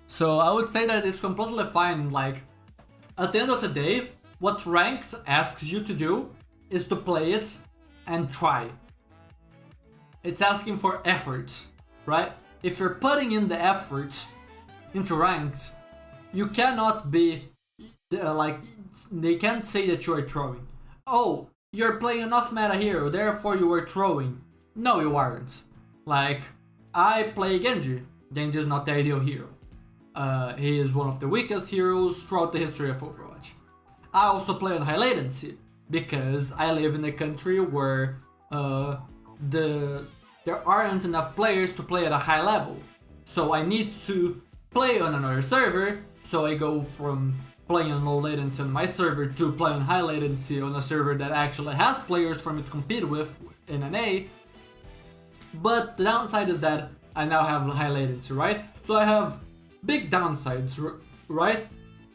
So I would say that it's completely fine, like, at the end of the day, what Ranked asks you to do is to play it and try. It's asking for effort, right? If you're putting in the effort into Ranked, you cannot be, like, they can't say that you are throwing. Oh, you're playing enough meta hero, therefore you were throwing. No, you aren't. Like, I play Genji. Genji is not the ideal hero. He is one of the weakest heroes throughout the history of Overwatch. I also play on high latency, because I live in a country where there aren't enough players to play at a high level. So I need to play on another server, so I go from playing on low latency on my server to play on high latency on a server that actually has players for me to compete with in an A. But the downside is that I now have high latency, right? So I have big downsides, right?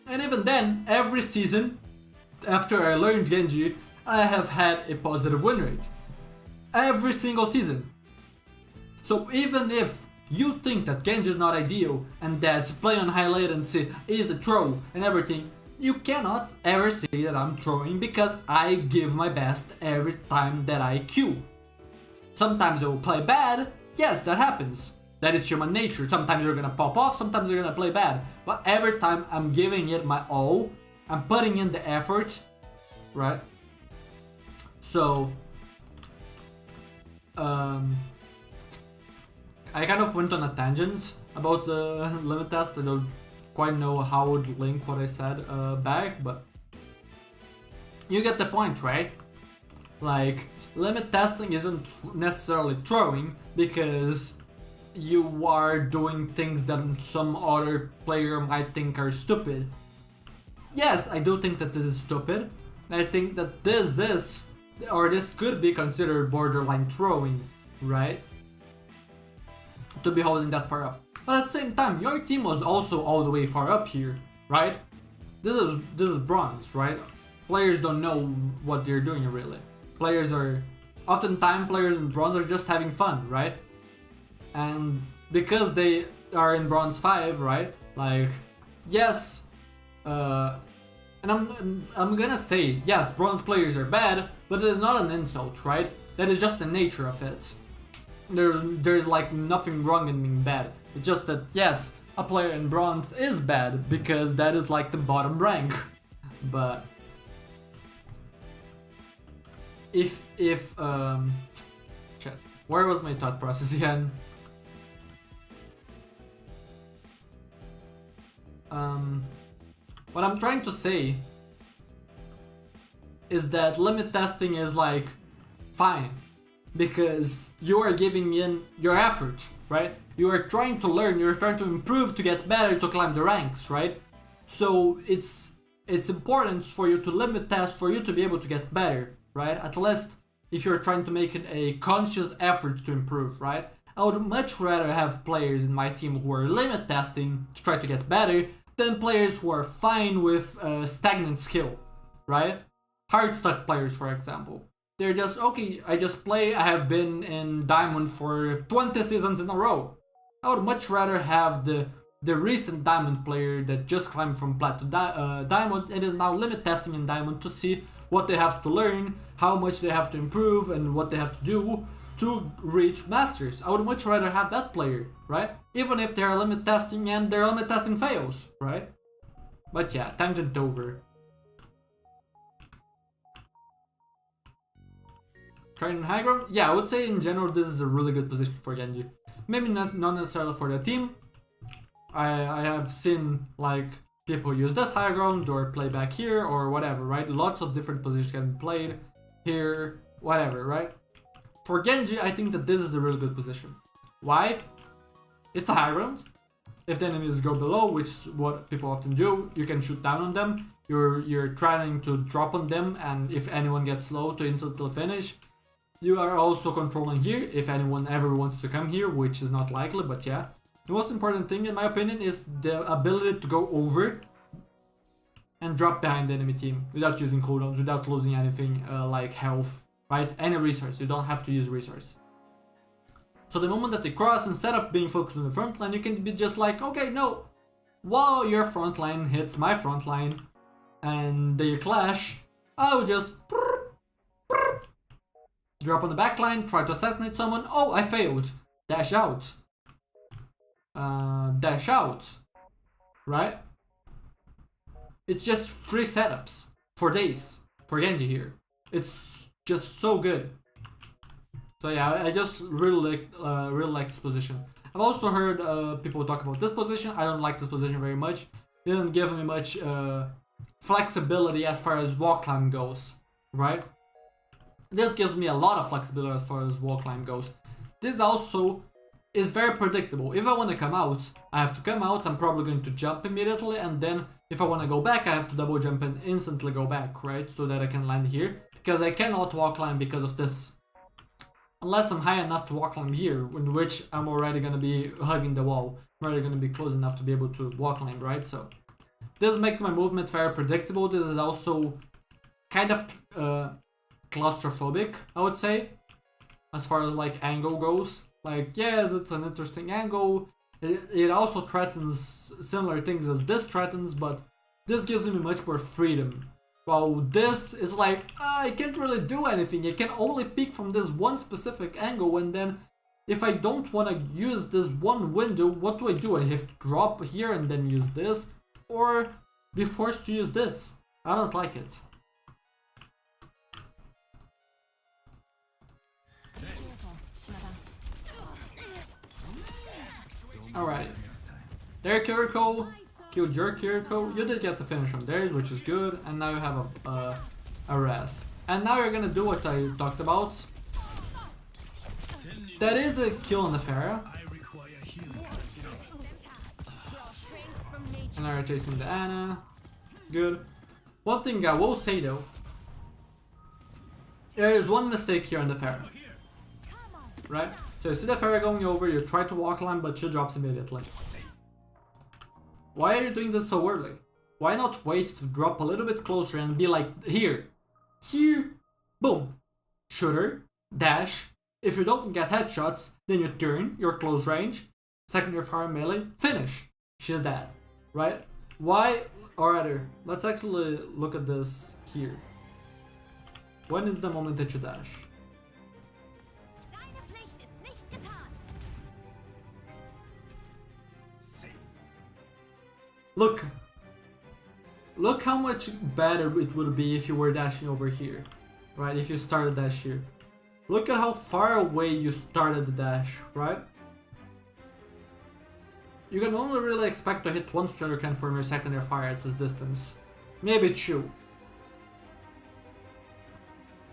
And even then, every season, after I learned Genji, I have had a positive win rate. Every single season. So even if you think that Genji is not ideal and that play on high latency is a throw and everything, you cannot ever say that I'm throwing, because I give my best every time that I queue. Sometimes I will play bad, yes, that happens. That is human nature. Sometimes you're gonna pop off, sometimes you're gonna play bad. But every time I'm giving it my all, I'm putting in the effort, right? So, I kind of went on a tangent about the limit test. I don't quite know how I would link what I said back, but you get the point, right? Like, limit testing isn't necessarily throwing, because you are doing things that some other player might think are stupid. Yes, I do think that this is stupid, and I think that this is, or this could be considered borderline throwing, right? To be holding that far up. But at the same time, your team was also all the way far up here, right? This is bronze, right? Players don't know what they're doing really. Oftentimes players in bronze are just having fun, right? And because they are in bronze 5, right? Like, yes, and I'm gonna say, yes, bronze players are bad, but it is not an insult, right? That is just the nature of it. There's like nothing wrong in being bad. It's just that, yes, a player in bronze is bad, because that is like the bottom rank. But if shit, where was my thought process again? What I'm trying to say is that limit testing is like fine, because you are giving in your effort, right? You are trying to learn, you're trying to improve, to get better, to climb the ranks, right? So it's important for you to limit test, for you to be able to get better, right? At least if you're trying to make it a conscious effort to improve, right? I would much rather have players in my team who are limit testing to try to get better than players who are fine with stagnant skill, right? Hard stuck players, for example. They're just, okay, I just play, I have been in Diamond for 20 seasons in a row. I would much rather have the recent Diamond player that just climbed from Plat to Diamond and is now limit testing in Diamond to see what they have to learn, how much they have to improve, and what they have to do to reach Masters. I would much rather have that player, right? Even if they're limit testing and their limit testing fails, right? But yeah, tangent over. Trying high ground? Yeah, I would say in general this is a really good position for Genji. Maybe not necessarily for the team. I have seen like people use this high ground or play back here or whatever, right? Lots of different positions can be played here, whatever, right? For Genji, I think that this is a really good position. Why? It's a high ground. If the enemies go below, which is what people often do, you can shoot down on them. You're trying to drop on them, and if anyone gets low to instantly finish, you are also controlling here if anyone ever wants to come here, which is not likely, but yeah. The most important thing in my opinion is the ability to go over and drop behind the enemy team without using cooldowns, without losing anything like health, right? Any resource, you don't have to use resource. So the moment that they cross, instead of being focused on the front line, you can be just like, okay, no, while your front line hits my front line and they clash, I will just drop on the back line, try to assassinate someone. Oh, I failed. Dash out. Dash out. Right? It's just 3 setups for days for Genji here. It's just so good. So yeah, I just really like this position. I've also heard people talk about this position. I don't like this position very much. It didn't give me much flexibility as far as wall climb goes, right? This gives me a lot of flexibility as far as wall climb goes. This also is very predictable. If I want to come out, I have to come out, I'm probably going to jump immediately, and then if I want to go back, I have to double jump and instantly go back, right? So that I can land here, because I cannot wall climb because of this. Unless I'm high enough to wall climb here, in which I'm already going to be hugging the wall. I'm already going to be close enough to be able to wall climb, right? So this makes my movement very predictable. This is also kind of claustrophobic, I would say, as far as like angle goes. Like, yeah, it's an interesting angle. It also threatens similar things as this threatens, but this gives me much more freedom. While this is like, I can't really do anything. I can only peek from this one specific angle, and then if I don't want to use this one window, what do? I have to drop here and then use this, or be forced to use this. I don't like it. Alright, there Kiriko, killed your Kiriko. You did get the finish on theirs, which is good, and now you have a res. And now you're gonna do what I talked about. That is a kill on the Pharah. And now you're chasing the Ana. Good. One thing I will say though, there is one mistake here on the Pharah. Right? So you see the Pharah going over, you try to walk line, but she drops immediately. Why are you doing this so early? Why not wait to drop a little bit closer and be like, here, boom, shooter, dash. If you don't get headshots, then you turn, your close range, second your fire melee, finish. She's dead, right? Why, or rather, let's actually look at this here. When is the moment that you dash? Look how much better it would be if you were dashing over here, right? If you started dash here. Look at how far away you started the dash, right? You can only really expect to hit one shuriken from your secondary fire at this distance. Maybe 2.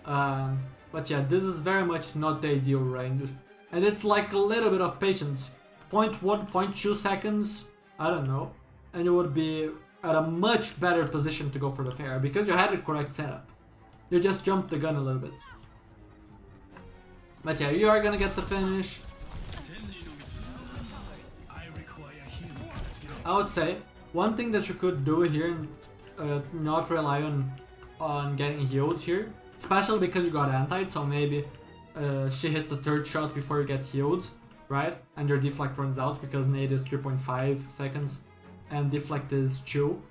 But yeah, this is very much not the ideal range. And it's like a little bit of patience. 0.1, 0.2 seconds, I don't know. And you would be at a much better position to go for the Pharah because you had the correct setup. You just jumped the gun a little bit. But yeah, you are gonna get the finish. I would say one thing that you could do here and not rely on getting healed here, especially because you got anti, so maybe she hits the 3rd shot before you get healed, right? And your deflect runs out because nade is 3.5 seconds and deflect is 2.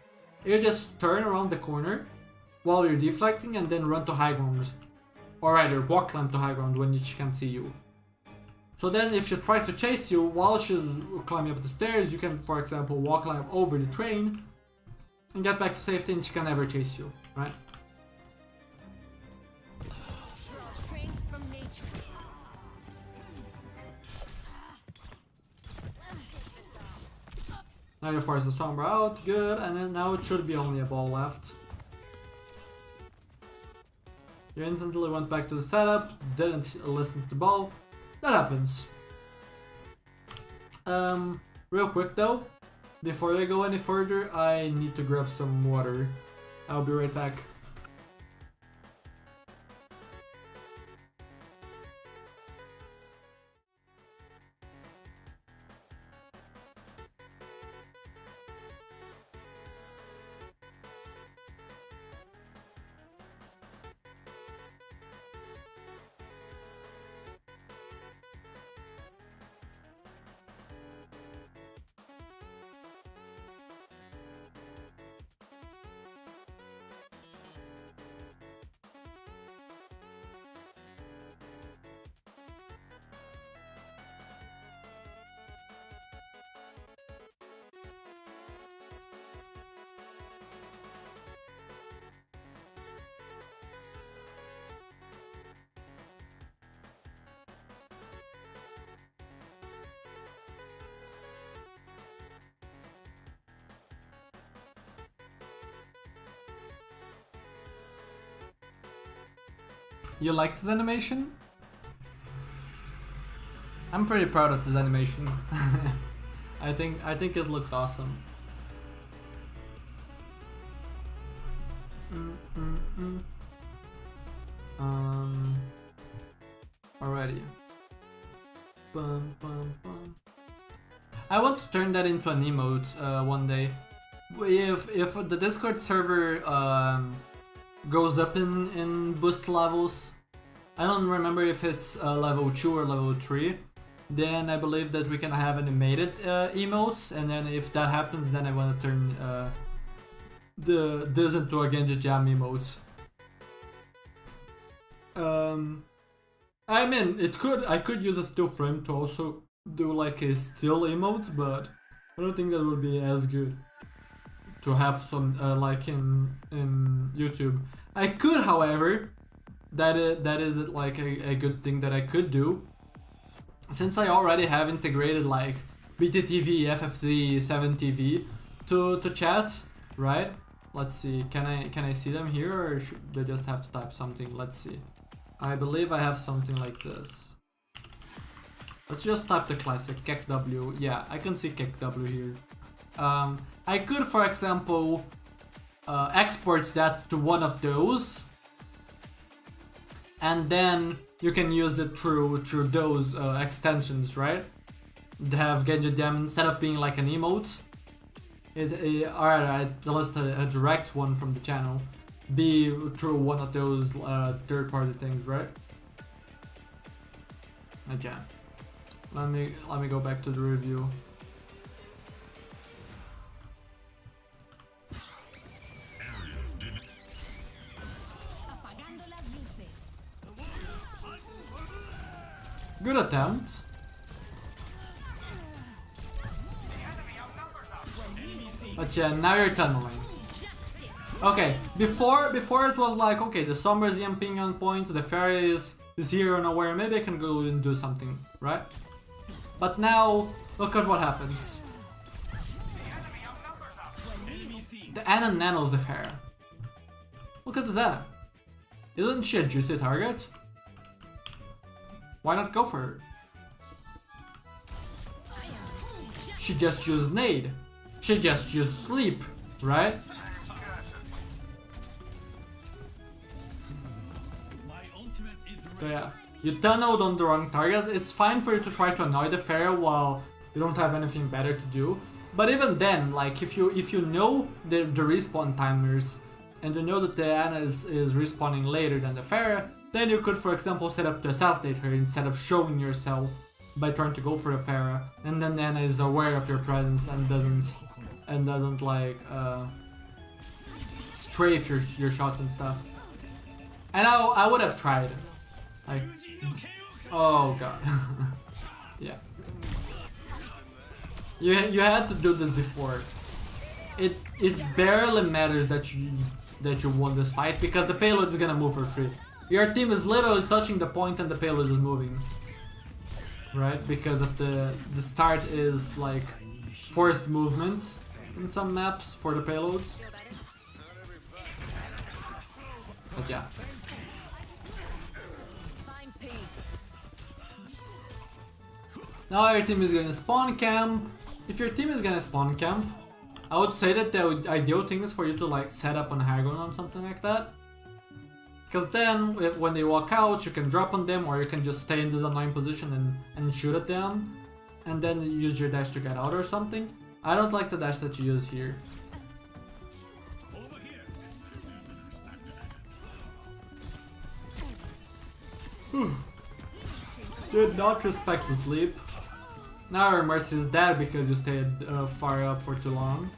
You just turn around the corner while you're deflecting and then run to high ground. Or rather, walk climb to high ground when she can't see you. So then if she tries to chase you while she's climbing up the stairs, you can, for example, walk climb over the train and get back to safety and she can never chase you, right? Strength from nature. Now you force the Sombra out, good, and then now it should be only a ball left. You instantly went back to the setup, didn't listen to the ball. That happens. Real quick though, before I go any further, I need to grab some water. I'll be right back. You like this animation? I'm pretty proud of this animation. I think it looks awesome. Alrighty. Bum, bum, bum. I want to turn that into an emote one day. If the Discord server goes up in boost levels, I don't remember if it's level 2 or level 3, then I believe that we can have animated emotes, and then if that happens, then I want to turn this into a Genji Jam emote. I mean, I could use a still frame to also do like a still emote, but I don't think that would be as good to have some like in YouTube. I could, however, that is like a good thing that I could do, since I already have integrated like BTTV, FFZ, 7TV to chat, right? Let's see, can I see them here, or should they just have to type something? Let's see. I believe I have something like this. Let's just type the classic KEKW. Yeah, I can see KEKW here. I could, for example, export that to one of those, and then you can use it through those extensions, right? To have Genji Jam, instead of being like an emote, alright, let's a direct one from the channel, be through one of those third-party things, right? Okay. Let me go back to the review. Good attempt. But yeah, now you're tunneling. Okay, before it was like, okay, the Sombra is EMPing on point, the Fairy is here unaware, maybe I can go and do something, right? But now, look at what happens. The Ana nanos the Fairy. Look at the Xana. Isn't she a juicy target? Why not go for her? She just used nade. She just used sleep, right? So yeah, you tunneled on the wrong target. It's fine for you to try to annoy the Pharah while you don't have anything better to do. But even then, like if you know the respawn timers and you know that the Ana is respawning later than the Pharah, then you could, for example, set up to assassinate her instead of showing yourself by trying to go for the Pharah, and then Ana is aware of your presence and doesn't like strafe your shots and stuff. And I would have tried. Like, oh god. Yeah. You had to do this before. It barely matters that you won this fight because the payload is gonna move for free. Your team is literally touching the point and the payload is moving. Right? Because of the start is like forced movement in some maps for the payloads. But yeah. Now your team is gonna spawn camp. If your team is gonna spawn camp, I would say that the ideal thing is for you to like set up on high ground or something like that. Because then when they walk out, you can drop on them or you can just stay in this annoying position and shoot at them. And then use your dash to get out or something. I don't like the dash that you use here. Did not respect the sleep. Now your Mercy is dead because you stayed far up for too long.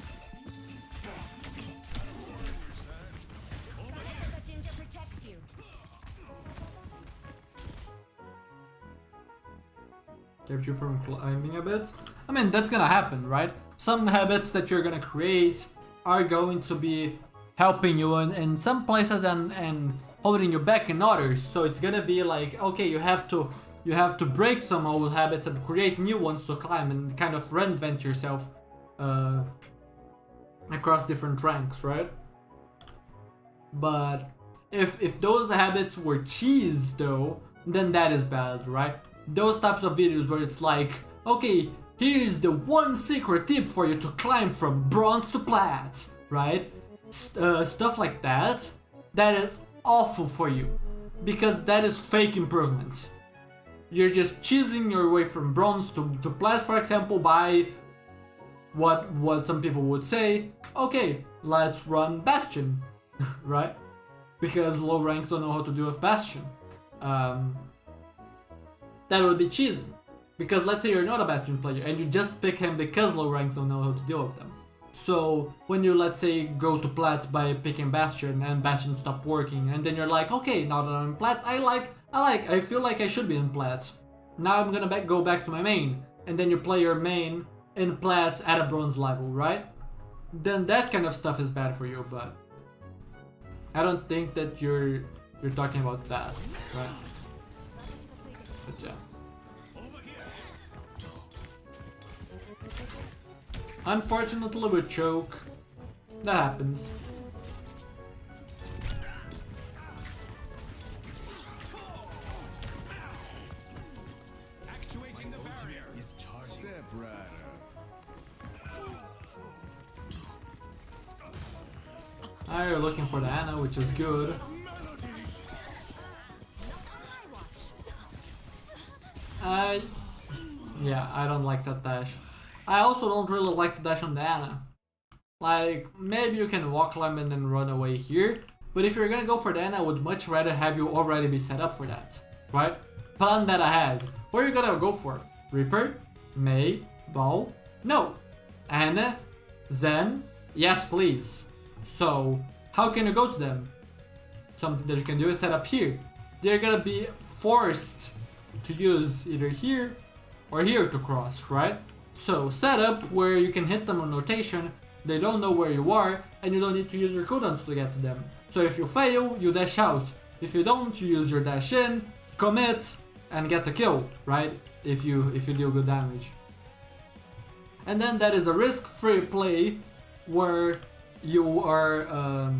Kept you from climbing a bit. I mean, that's gonna happen, right? Some habits that you're gonna create are going to be helping you in some places and holding you back in others. So it's gonna be like, okay, you have to break some old habits and create new ones to climb and kind of reinvent yourself across different ranks, right? But if those habits were cheese though, then that is bad, right? Those types of videos where it's like, okay, here's the one secret tip for you to climb from bronze to plat, right? Stuff like that, that is awful for you, because that is fake improvements. You're just cheesing your way from bronze to plat, for example, by what some people would say, okay, let's run Bastion, right? Because low ranks don't know how to deal with Bastion. That would be cheesing. Because let's say you're not a Bastion player and you just pick him because low ranks don't know how to deal with them. So when you, let's say, go to plat by picking Bastion and Bastion stop working, and then you're like, okay, now that I'm in plat, I feel like I should be in plat. Now I'm gonna go back to my main. And then you play your main in plats at a bronze level, right? Then that kind of stuff is bad for you, but I don't think that you're talking about that, right? But yeah. Unfortunately we choke. That happens. Actuating the barrier is charging. Step right Now you're looking for the Ana, which is good. Yeah, I don't like that dash. I also don't really like the dash on the Ana. Like, maybe you can walk climb and then run away here, but if you're gonna go for the Ana, I would much rather have you already be set up for that, right? Plan that ahead. What are you gonna go for? Reaper? Mei? Ball? No. Ana? Zen? Yes, please. So, how can you go to them? Something that you can do is set up here. They're gonna be forced to use either here or here to cross, right? So set up where you can hit them on rotation, they don't know where you are, and you don't need to use your cooldowns to get to them. So if you fail, you dash out. If you don't, you use your dash in, commit, and get the kill, right? If you deal good damage. And then that is a risk-free play where you are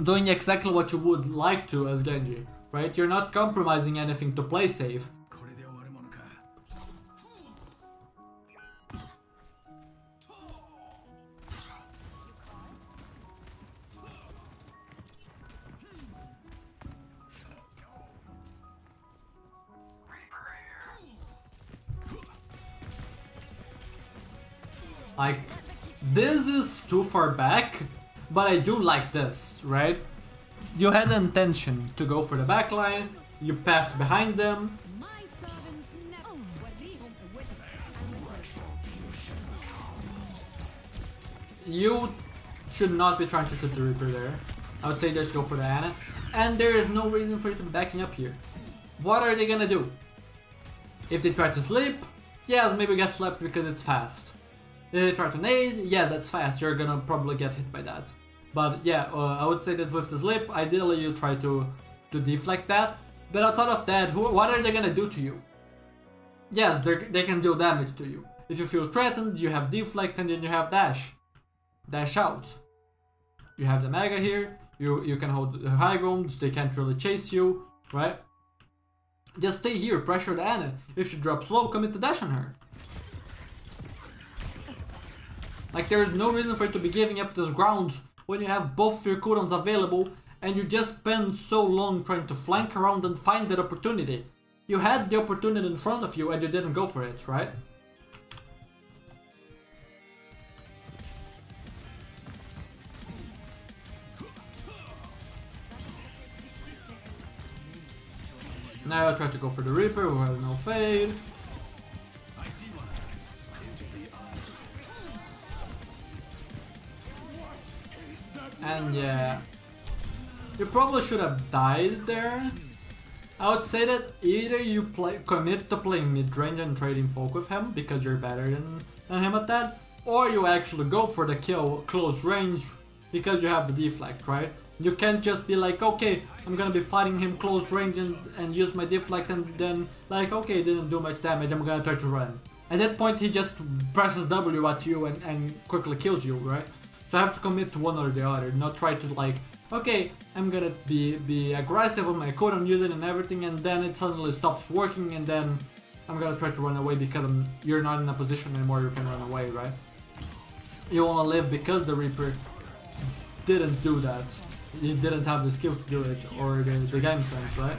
doing exactly what you would like to as Genji, right? You're not compromising anything to play safe. Like, this is too far back, but I do like this, right? You had the intention to go for the backline, you pathed behind them. My servants never. You should not be trying to shoot the Reaper there. I would say just go for the Ana. And there is no reason for you to be backing up here. What are they gonna do? If they try to sleep, yes, maybe get slept because it's fast. If they try to nade, yes, that's fast. You're gonna probably get hit by that. But yeah, I would say that with the slip, ideally you try to deflect that. But outside of that, what are they gonna do to you? Yes, they can deal damage to you. If you feel threatened, you have deflect and then you have dash. Dash out. You have the mega here. You can hold the high ground. They can't really chase you, right? Just stay here, pressure the Ana. If she drops low, commit the dash on her. Like, there is no reason for you to be giving up this ground when you have both your cooldowns available and you just spend so long trying to flank around and find that opportunity. You had the opportunity in front of you and you didn't go for it, right? Now I try to go for the Reaper who has no fade. And yeah, you probably should have died there. I would say that either you commit to playing mid-range and trading poke with him because you're better than him at that, or you actually go for the kill close range because you have the deflect, right? You can't just be like, okay, I'm gonna be fighting him close range and use my deflect and then like, okay, didn't do much damage, I'm gonna try to run. At that point he just presses W at you and quickly kills you, right? So I have to commit to one or the other, not try to like, okay, I'm gonna be aggressive with my cooldown using and everything, and then it suddenly stops working, and then I'm gonna try to run away because you're not in a position anymore you can run away, right? You wanna live because the Reaper didn't do that. He didn't have the skill to do it, or the game sense, right?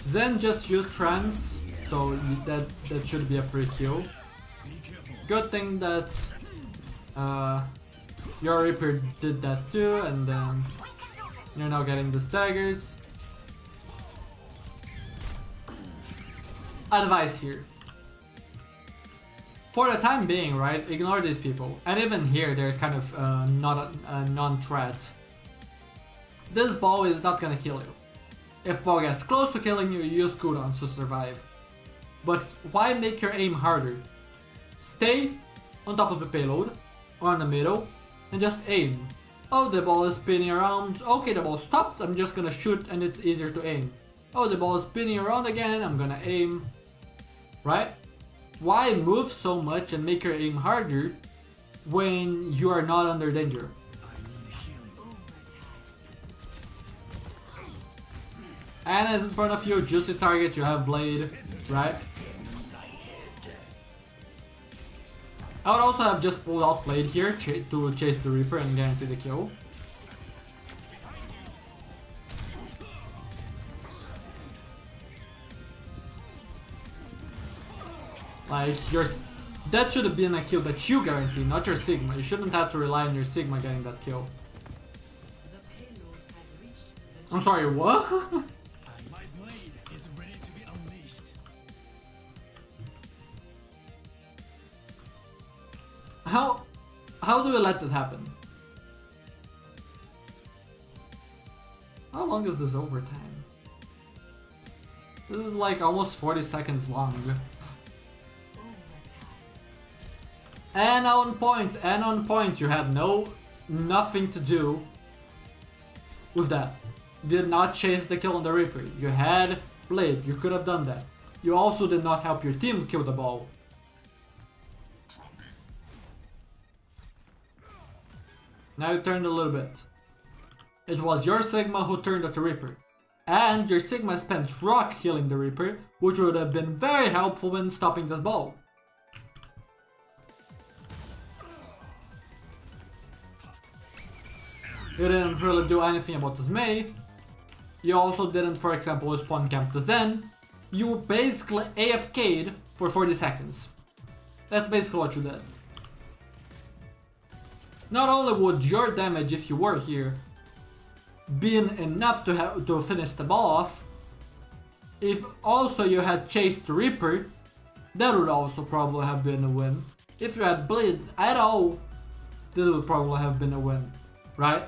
Zen just used trance, so that should be a free kill. Good thing that your Reaper did that too, and then you're now getting the staggers. Advice here. For the time being, right, ignore these people. And even here, they're kind of not a non-threat. This ball is not gonna kill you. If ball gets close to killing you, use cooldowns to survive. But why make your aim harder? Stay on top of the payload, or in the middle, and just aim. Oh, the ball is spinning around. Okay, the ball stopped, I'm just gonna shoot and it's easier to aim. Oh, the ball is spinning around again, I'm gonna aim. Right? Why move so much and make your aim harder when you are not under danger? Ana is in front of you, juicy target, you have Blade, right? I would also have just pulled out Blade here to chase the Reaper and guarantee the kill. Like, that should have been a kill that you guarantee, not your Sigma. You shouldn't have to rely on your Sigma getting that kill. I'm sorry, what? My blade is ready to be unleashed. How do you let that happen? How long is this overtime? This is like almost 40 seconds long. And on point, you had nothing to do with that. Did not chase the kill on the Reaper. You had Blade, you could have done that. You also did not help your team kill the ball. Now you turned a little bit. It was your Sigma who turned at the Reaper. And your Sigma spent Rock killing the Reaper, which would have been very helpful in stopping this ball. You didn't really do anything about this Mei. You also didn't, for example, spawn camp the Zen. You basically AFK'd for 40 seconds. That's basically what you did. Not only would your damage if you were here been enough to finish the ball off. If also you had chased the Reaper, that would also probably have been a win. If you had Blade at all, this would probably have been a win, right?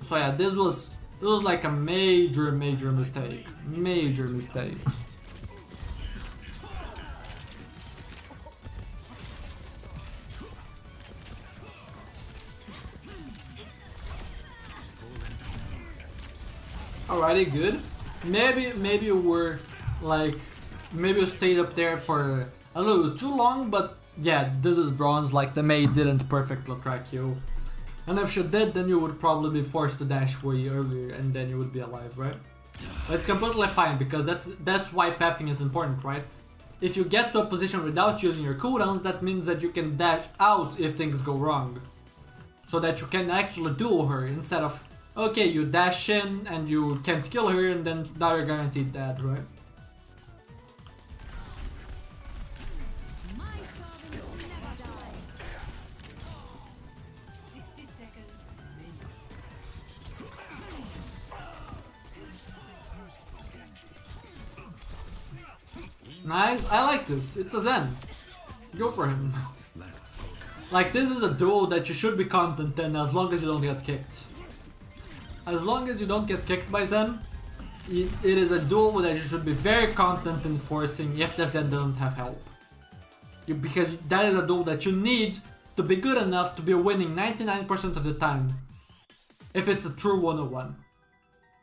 So yeah, this was like a major mistake. Major mistake. Alrighty, good. Maybe you were like, maybe you stayed up there for a little too long, but yeah, this is bronze. Like the Mei didn't perfectly track you, and if she did, then you would probably be forced to dash way earlier, and then you would be alive, right? It's completely fine because that's why pathing is important, right? If you get to a position without using your cooldowns, that means that you can dash out if things go wrong, so that you can actually duel her instead of, okay, you dash in and you can't kill her and then now you're guaranteed dead, right? My servants never die. 60 seconds. Nice, I like this. It's a Zen. Go for him. Like, this is a duel that you should be content in as long as you don't get kicked. As long as you don't get kicked by Zen, it is a duel that you should be very content in forcing if the Zen doesn't have help. Because that is a duel that you need to be good enough to be winning 99% of the time. If it's a true 101.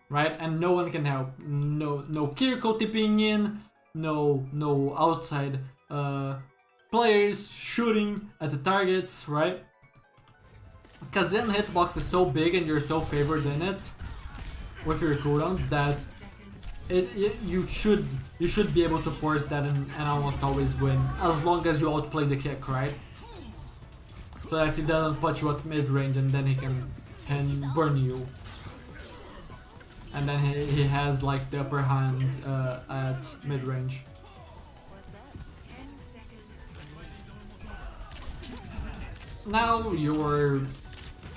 Right? And no one can help. No Kiriko tipping in, no outside players shooting at the targets, right? Because Zen hitbox is so big and you're so favored in it with your cooldowns that you should be able to force that and almost always win as long as you outplay the kick, right? So that he doesn't put you at mid range and then he can burn you. And then he has like the upper hand at mid range. Now you're...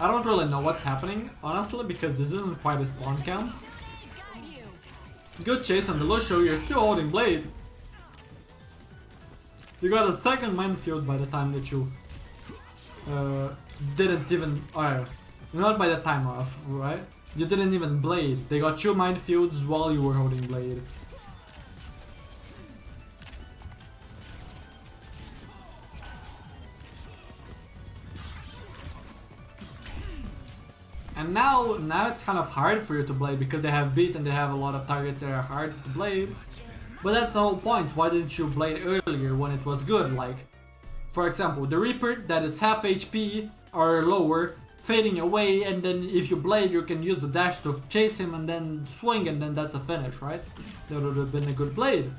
I don't really know what's happening, honestly, because this isn't quite a spawn camp. Good chase on the Lucio, you're still holding Blade. You got a second minefield by the time that you didn't even... not by the time off, right? You didn't even Blade. They got 2 minefields while you were holding Blade. And now it's kind of hard for you to blade because they have beat and they have a lot of targets that are hard to blade. But that's the whole point. Why didn't you blade earlier when it was good? Like, for example, the Reaper that is half HP or lower, fading away, and then if you blade, you can use the dash to chase him and then swing, and then that's a finish, right? That would have been a good blade.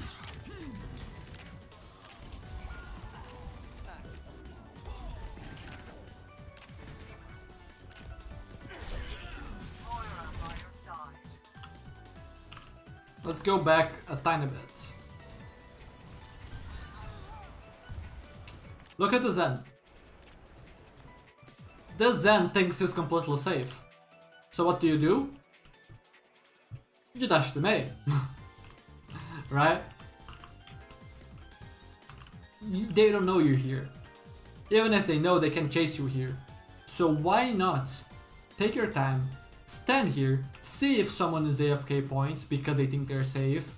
Let's go back a tiny bit. Look at the Zen. The Zen thinks he's completely safe. So what do? You dash the Mei. Right? They don't know you're here. Even if they know, they can chase you here. So why not take your time, stand here, see if someone is AFK points because they think they're safe.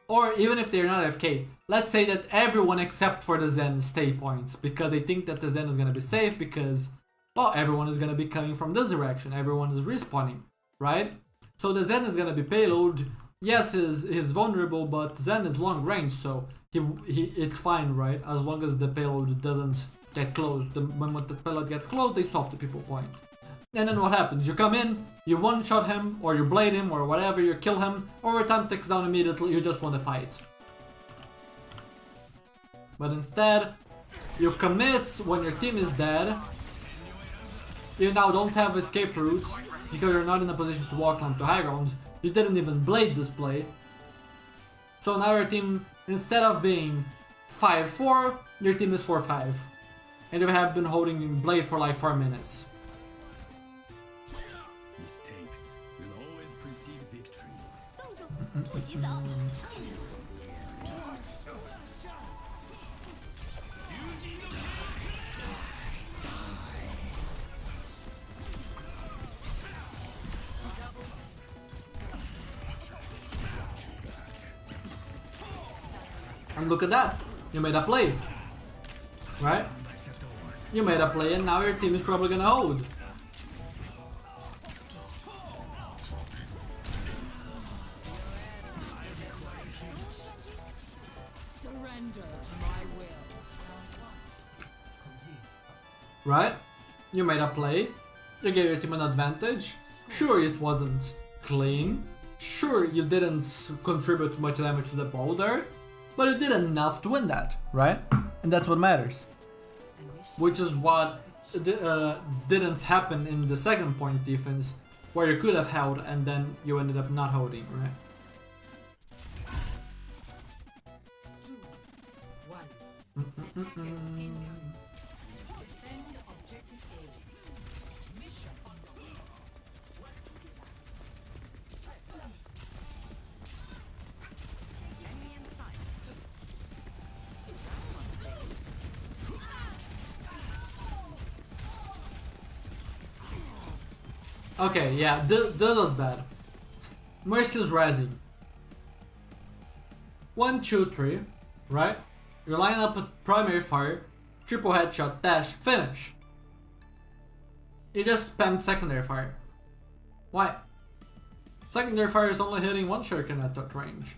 Or even if they're not AFK, let's say that everyone except for the Zen stay points because they think that the Zen is gonna be safe because, well, everyone is gonna be coming from this direction, everyone is respawning, right? So the Zen is gonna be payload. Yes, he's vulnerable, but Zen is long range, so it's fine, right? As long as the payload doesn't get close. When the payload gets close, they swap the people point. And then what happens? You come in, you one-shot him, or you blade him, or whatever, you kill him, or your time ticks down immediately, you just want to fight. But instead, you commit when your team is dead. You now don't have escape routes, because you're not in a position to walk onto high ground. You didn't even blade this play. So now your team, instead of being 5-4, your team is 4-5. and you have been holding blade for like 4 minutes. Mistakes will always precede victory. 动住，洗澡。 And look at that, you made a play, right? You made a play and now your team is probably gonna hold. Surrender to my will. Right? You made a play, you gave your team an advantage. Sure, it wasn't clean. Sure, you didn't contribute much damage to the boulder, but you did enough to win that, right? And that's what matters. Which is what didn't happen in the second point defense, where you could have held and then you ended up not holding, right? 2, 1. Defend objective A. Mission enemy in sight. Okay, yeah, this was bad. Mercy's rising. 1, 2, 3, right? You're lining up with primary fire, triple headshot, dash, finish. You just spammed secondary fire. Why? Secondary fire is only hitting one shuriken at that range,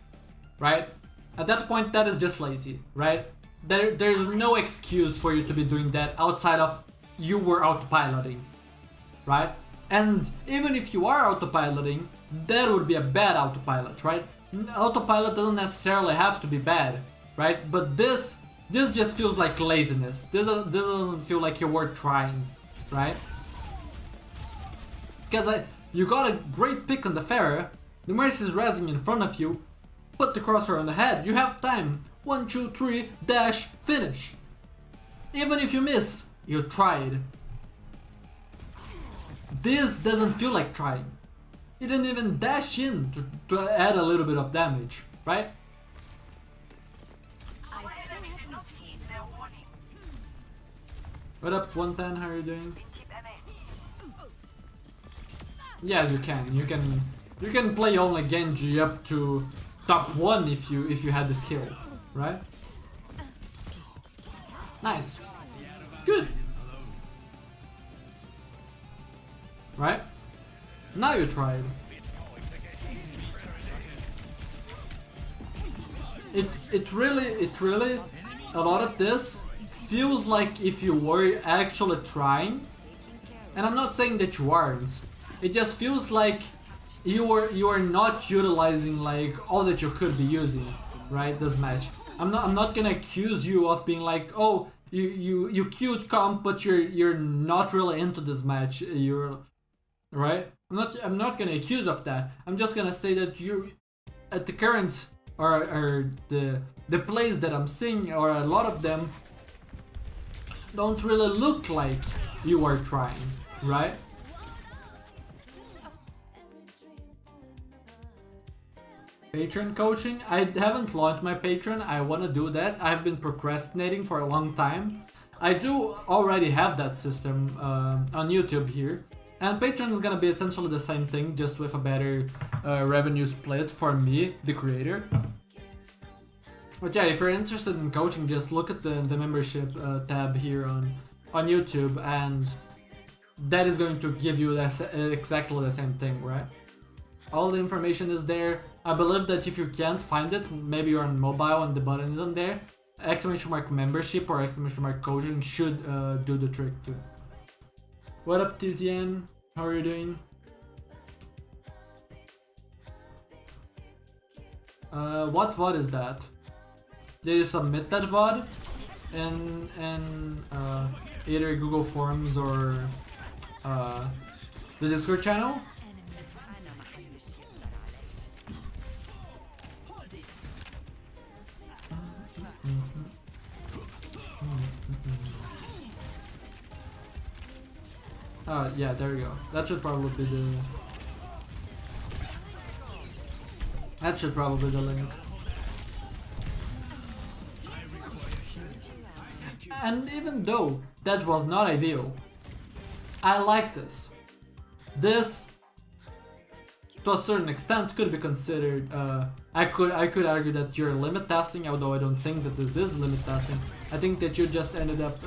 right? At that point, that is just lazy, right? There's no excuse for you to be doing that outside of you were autopiloting, right? And even if you are autopiloting, that would be a bad autopilot, right? Autopilot doesn't necessarily have to be bad, right? But this just feels like laziness. This doesn't feel like you were trying, right? Because you got a great pick on the Pharah, the Mercy is rising in front of you, put the crosshair on the head, you have time. 1, 2, 3, dash, finish. Even if you miss, you tried. This doesn't feel like trying. You didn't even dash in to add a little bit of damage, right? Enemy did not heed their warning. What up, 110? How are you doing? Keep MA. Yes, you can. You can play only Genji up to top 1 if you had the skill, right? Nice. Good. Right? Now you tried. It really a lot of this feels like if you were actually trying, and I'm not saying that you aren't. It just feels like you are not utilizing like all that you could be using, right? This match. I'm not gonna accuse you of being like, oh, you cute comp, but you're not really into this match. You're right. I'm not gonna accuse of that. I'm just gonna say that you, at the current or the plays that I'm seeing, or a lot of them, don't really look like you are trying, right? Patreon coaching? I haven't launched my Patreon. I want to do that. I've been procrastinating for a long time. I do already have that system on YouTube here. And Patreon is gonna be essentially the same thing, just with a better revenue split for me, the creator. But yeah, if you're interested in coaching, just look at the membership tab here on YouTube, and that is going to give you exactly the same thing, right? All the information is there. I believe that if you can't find it, maybe you're on mobile and the button isn't there, exclamation mark membership or exclamation mark coaching should do the trick too. What up, Tizian? How are you doing? What VOD is that? Did you submit that VOD in either Google Forms or the Discord channel? Yeah, there you go. That should probably be the... That should probably be the link. And even though that was not ideal, I like this. This, to a certain extent, could be considered. I could argue that you're limit testing, although I don't think that this is limit testing. I think that you just ended up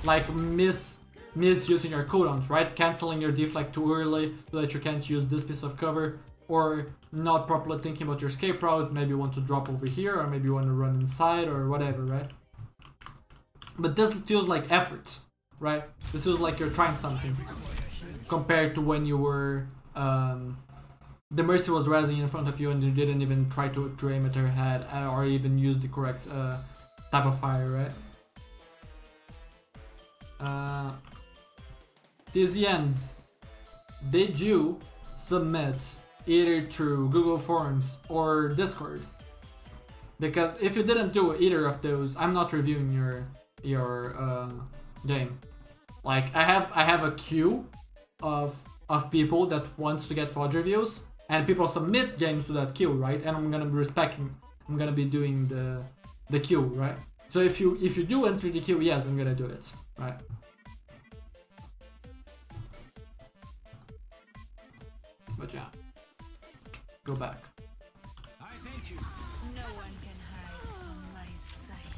like misusing your cooldowns, right? Canceling your deflect too early so that you can't use this piece of cover, or not properly thinking about your escape route. Maybe you want to drop over here, or maybe you want to run inside, or whatever, right? But this feels like effort, right? This feels like you're trying something compared to when you were the Mercy was rising in front of you and you didn't even try to aim at her head or even use the correct type of fire, right? TZN, did you submit either through Google Forms or Discord? Because if you didn't do either of those, I'm not reviewing your game. Like I have a queue of people that wants to get VOD reviews, and people submit games to that queue, right? And I'm gonna be doing the queue, right? So if you do enter the queue, yes, I'm gonna do it, right? But yeah, go back. I thank you. No one can hide from my sight.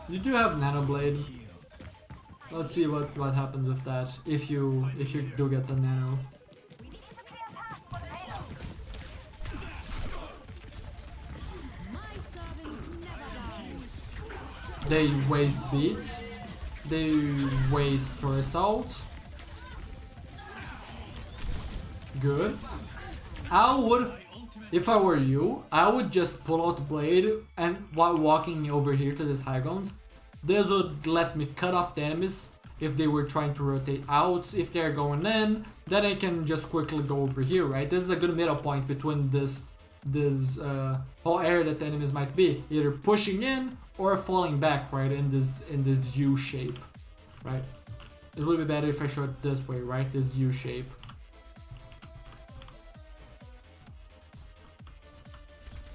You do have Nano Blade. Let's see what happens with that if you do get the Nano. My servants never die. They waste beats. They waste for assault. Good. I would, if I were you, I would just pull out the blade and while walking over here to this high ground, this would let me cut off the enemies if they were trying to rotate out. If they're going in, then I can just quickly go over here, right? This is a good middle point between this whole area that the enemies might be, either pushing in or falling back, right? In this U shape, right? It would be better if I showed it this way, right? This U shape.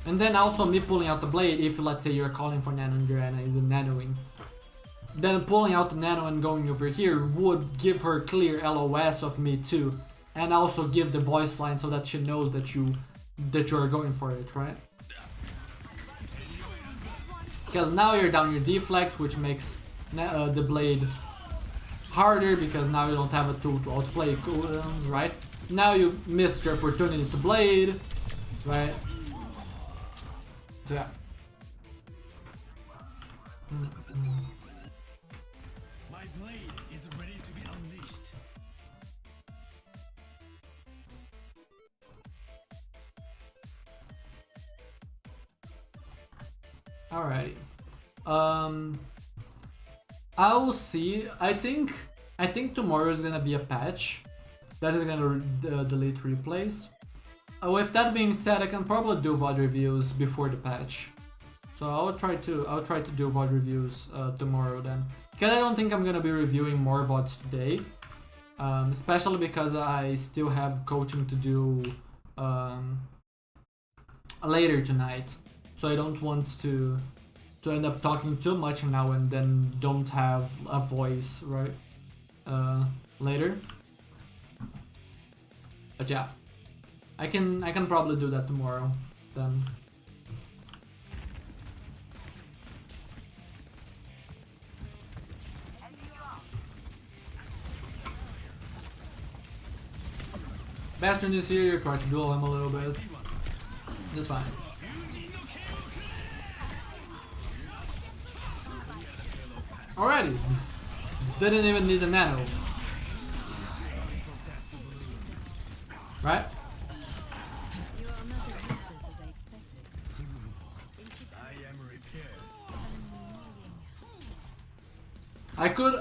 And then also me pulling out the blade if, let's say, you're calling for nano and your Ana is nanoing. Then pulling out the nano and going over here would give her clear LOS of me too. And also give the voice line so that she knows that you are going for it, right? Because now you're down your deflect, which makes the blade harder because now you don't have a tool to outplay cooldowns, right? Now you missed your opportunity to blade, right? So yeah. My blade is ready to be unleashed. Alrighty. I will see. I think tomorrow is gonna be a patch that is gonna delete replays. With that being said, I can probably do VOD reviews before the patch. So I'll try to do VOD reviews tomorrow then. Because I don't think I'm gonna be reviewing more VODs today. Especially because I still have coaching to do later tonight. So I don't want to end up talking too much now and then don't have a voice, right? Later. But yeah. I can probably do that tomorrow then. Bastion is here, try to duel him a little bit. That's fine. Alrighty! Didn't even need a nano. Right? You are not as useless as I expected. I am repaired.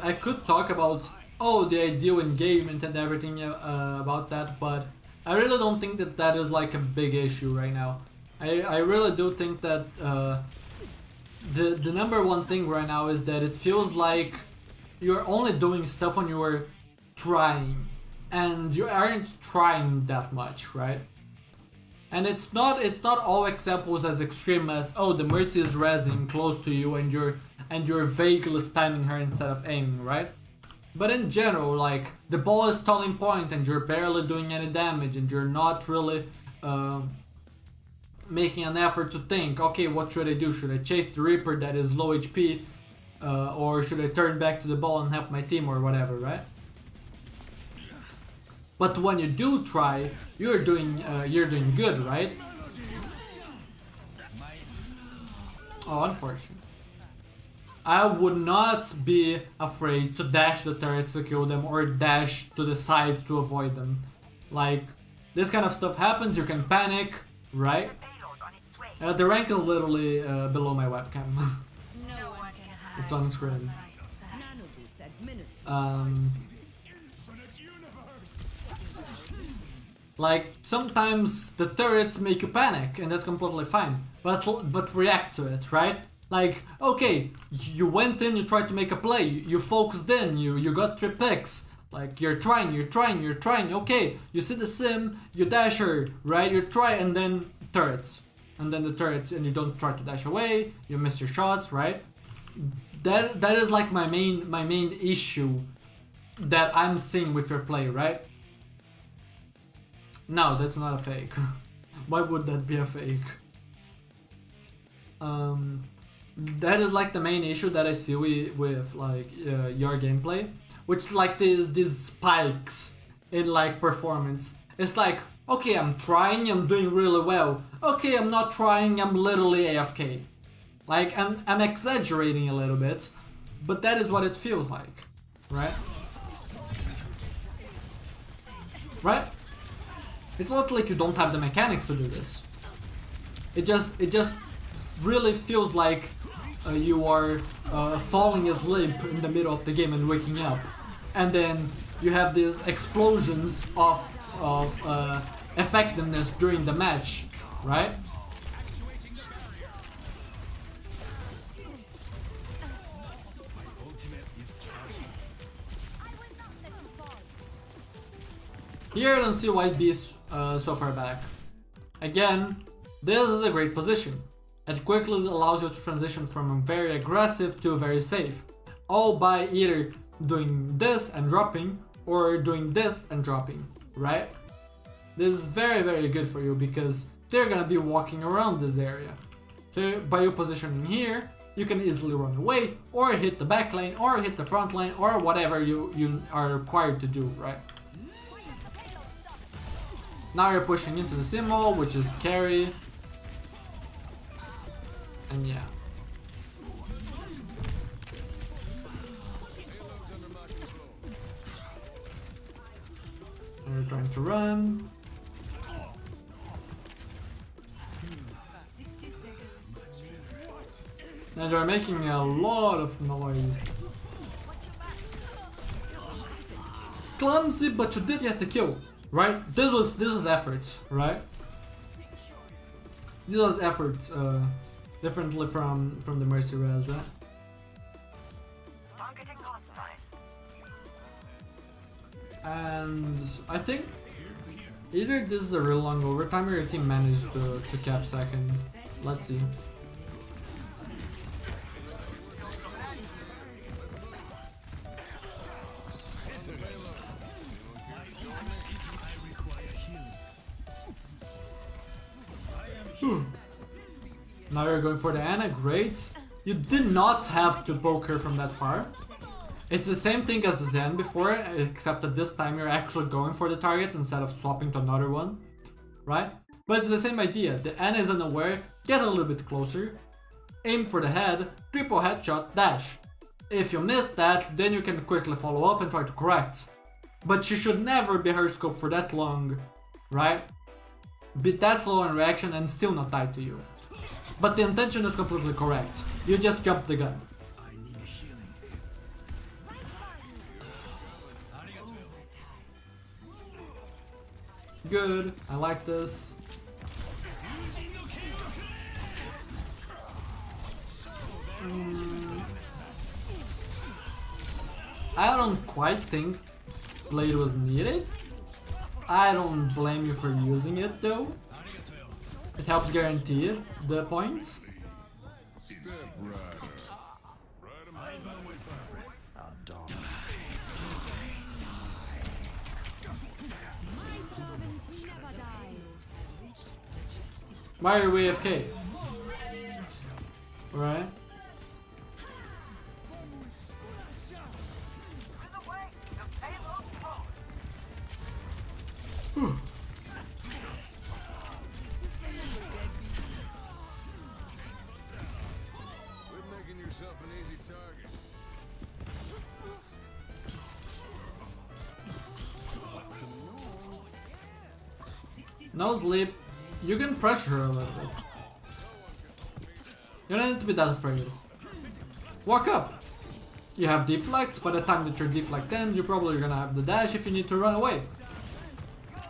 I could talk about oh, the ideal engagement and everything about that, but I really don't think that that is like a big issue right now. I really do think that the number one thing right now is that it feels like you're only doing stuff when you are trying, and you aren't trying that much, right? And it's not all examples as extreme as, oh, the Mercy is rezzing close to you and you're vaguely spamming her instead of aiming, right? But in general, like, the ball is stalling point and you're barely doing any damage and you're not really making an effort to think, okay, what should I do? Should I chase the Reaper that is low HP? Or should I turn back to the ball and help my team or whatever, right? But when you do try, you're doing good, right? Oh, unfortunate. I would not be afraid to dash the turrets to kill them or dash to the side to avoid them. Like, this kind of stuff happens, you can panic, right? The rank is literally below my webcam. No one can hide. It's on screen. Nanoboost administered. Like, sometimes the turrets make you panic, and that's completely fine. But react to it, right? Like, okay, you went in, you tried to make a play, you focused in, you got 3 picks. Like, you're trying, okay, you see the sim, you dash her, right? You try, and then turrets. And then the turrets, and you don't try to dash away, you miss your shots, right? That is like my main issue that I'm seeing with your play, right? No, that's not a fake. Why would that be a fake? That is like the main issue that I see with like your gameplay, which is like these spikes in like performance. It's like, okay, I'm trying, I'm doing really well. Okay, I'm not trying, I'm literally AFK. Like, I'm exaggerating a little bit, but that is what it feels like, right? Right? It's not like you don't have the mechanics to do this. It just really feels like you are falling asleep in the middle of the game and waking up, and then you have these explosions of effectiveness during the match, right? Here I don't see White Beast so far back. Again, this is a great position. It quickly allows you to transition from very aggressive to very safe, all by either doing this and dropping or doing this and dropping, right? This is very good for you because they're gonna be walking around this area. So by you positioning here, you can easily run away or hit the back lane or hit the front lane or whatever you are required to do, right? Now you're pushing into the symbol, which is scary. And yeah. And you're trying to run. 60 seconds. And you're making a lot of noise. Clumsy, but you did get the kill. Right? This was effort, right? This was effort, differently from the Mercy Res, right? And I think either this is a real long overtime or your team managed to cap second. Let's see. Now you're going for the Ana, great. You did not have to poke her from that far. It's the same thing as the Zen before, except that this time you're actually going for the target instead of swapping to another one, right? But it's the same idea. The Ana is unaware, get a little bit closer, aim for the head, triple headshot, dash. If you miss that, then you can quickly follow up and try to correct. But she should never be hard scope for that long, right? Be that slow in reaction and still not die to you. But the intention is completely correct. You just jumped the gun. Good, I like this. I don't quite think Blade was needed. I don't blame you for using it though. It helps guarantee the points. My servants never die. Why are we AFK? Right? Quit making yourself an easy target. No sleep. You can pressure her a little bit. You don't need to be that afraid. Walk up. You have deflect. By the time that your deflect ends, you're probably gonna have the dash if you need to run away.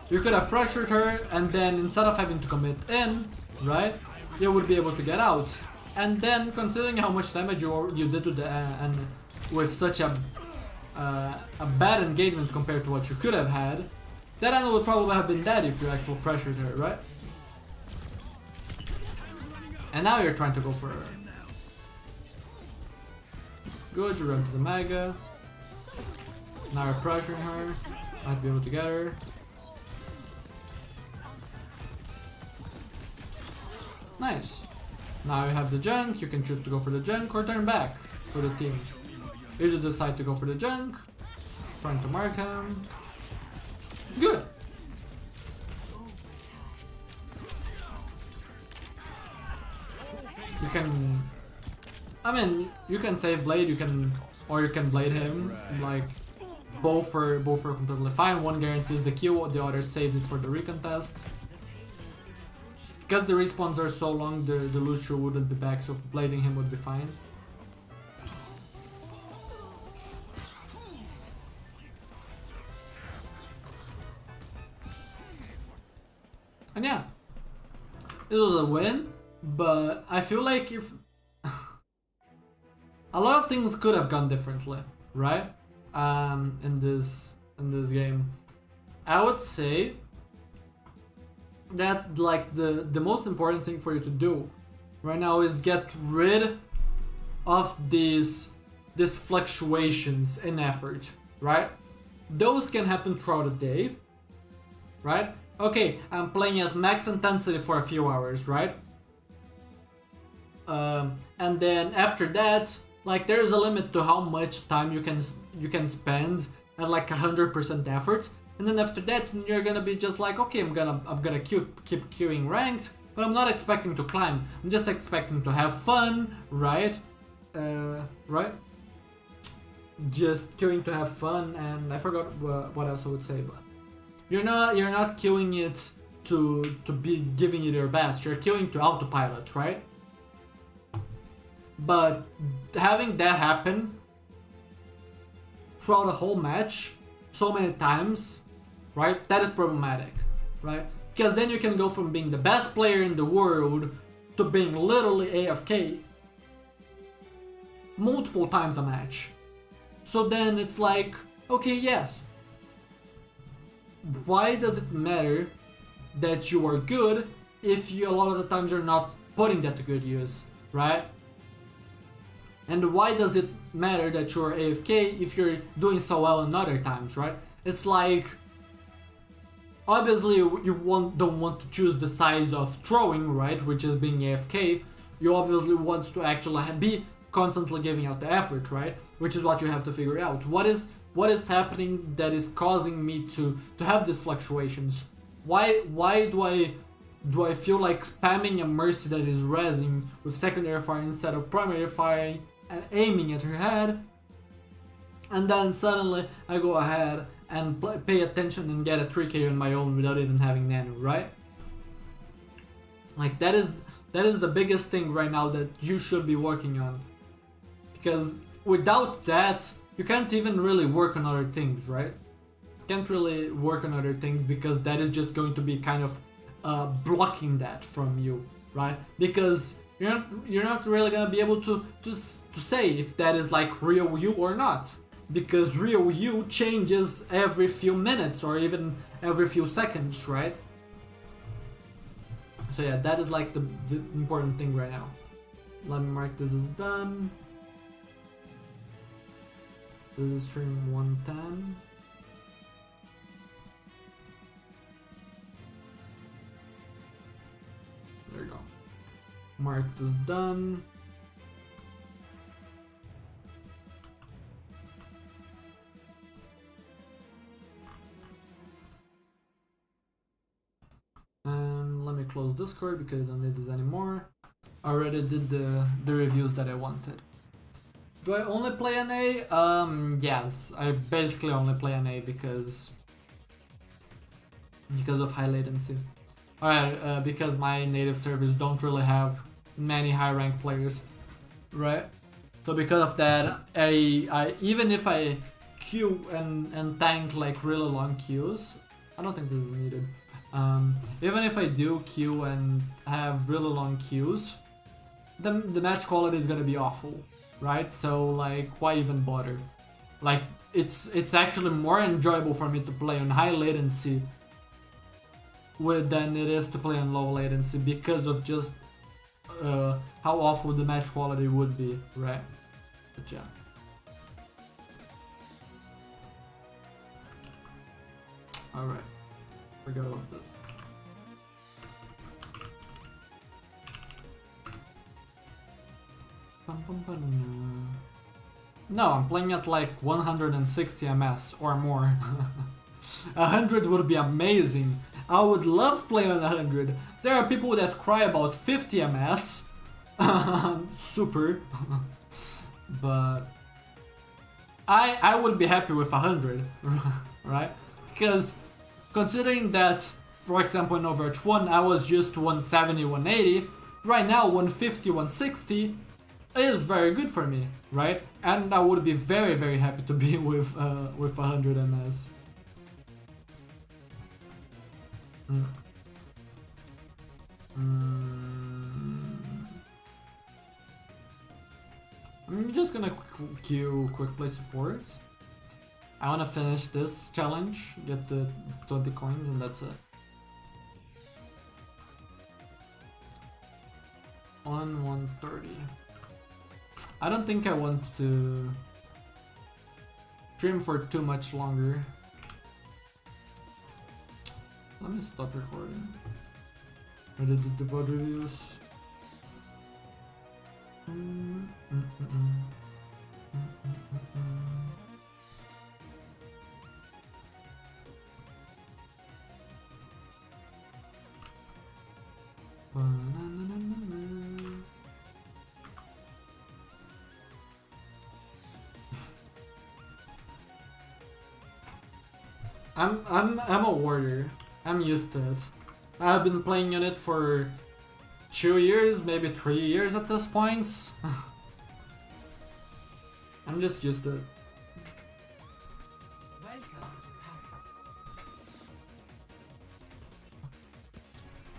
You could have pressured her, and then instead of having to commit in, right, you would be able to get out. And then, considering how much damage you did to the and with such a bad engagement compared to what you could have had, that angle would probably have been dead if you actually pressured her, right? And now you're trying to go for her. Good, you run to the Mega. Now you're pressuring her. Might be able to get her. Nice. Now you have the junk, you can choose to go for the junk or turn back for the team. If you decide to go for the junk, trying to mark him. Good. You can, I mean, you can save Blade, you can, or you can blade him. Like, both are completely fine. One guarantees the kill, the other saves it for the recontest. Because the respawns are so long, the Lucio wouldn't be back, so blading him would be fine. And yeah, it was a win, but I feel like if a lot of things could have gone differently, right? In this game, I would say that like the most important thing for you to do right now is get rid of these fluctuations in effort, right? Those can happen throughout the day, right? Okay, I'm playing at max intensity for a few hours, right? And then after that, like there's a limit to how much time you can spend at like 100% effort. And then after that, you're gonna be just like, okay, I'm gonna keep queuing ranked, but I'm not expecting to climb. I'm just expecting to have fun, right? Right? Just queuing to have fun, and I forgot what else I would say, but you're not queuing it to be giving it your best. You're queuing to autopilot, right? But having that happen throughout a whole match so many times, right? That is problematic, right? Because then you can go from being the best player in the world to being literally AFK multiple times a match. So then it's like, okay, yes. Why does it matter that you are good if you a lot of the times you're not putting that to good use, right? And why does it matter that you're AFK if you're doing so well in other times, right? It's like, obviously you don't want to choose the size of throwing, right, which is being AFK. You obviously want to actually be constantly giving out the effort, right? Which is what you have to figure out. What is happening that is causing me to have these fluctuations? Why do I feel like spamming a Mercy that is rezzing with secondary fire instead of primary fire and aiming at her head, and then suddenly I go ahead and pay attention and get a 3k on my own without even having nano, right? Like that is the biggest thing right now that you should be working on, because without that you can't even really work on other things, right? can't really work on other things because that is just going to be kind of blocking that from you, right? Because you're not really gonna be able to say if that is like real you or not, because real you changes every few minutes or even every few seconds, right? So yeah, that is like the important thing right now. Let me mark this is done. This is stream 110. There you go. Mark this done. And let me close Discord because I don't need this anymore. I already did the reviews that I wanted. Do I only play NA? Yes, I basically only play NA because of high latency. Alright, because my native servers don't really have many high rank players, right? So because of that, I even if I queue and tank like really long queues, I don't think this is needed. Even if I do queue and have really long queues, then the match quality is gonna be awful, right? So like, why even bother? Like, it's actually more enjoyable for me to play on high latency than it is to play on low latency because of just how awful the match quality would be, right? But yeah. Alright. Forgot about this. No, I'm playing at like 160 ms or more. 100 would be amazing. I would love playing on 100. There are people that cry about 50 ms. Super. But I would be happy with 100, right? Because considering that, for example, in Overwatch 1 I was used to 170, 180, right now 150, 160 is very good for me, right? And I would be very, very happy to be with 100 ms. I'm just gonna queue quick play support. I wanna finish this challenge, get the 20 coins, and that's it. On 130. I don't think I want to stream for too much longer. Let me stop recording. I did the VOD reviews. I'm a warrior. I'm used to it. I've been playing on it for 2 years, maybe 3 years at this point. I'm just used to it.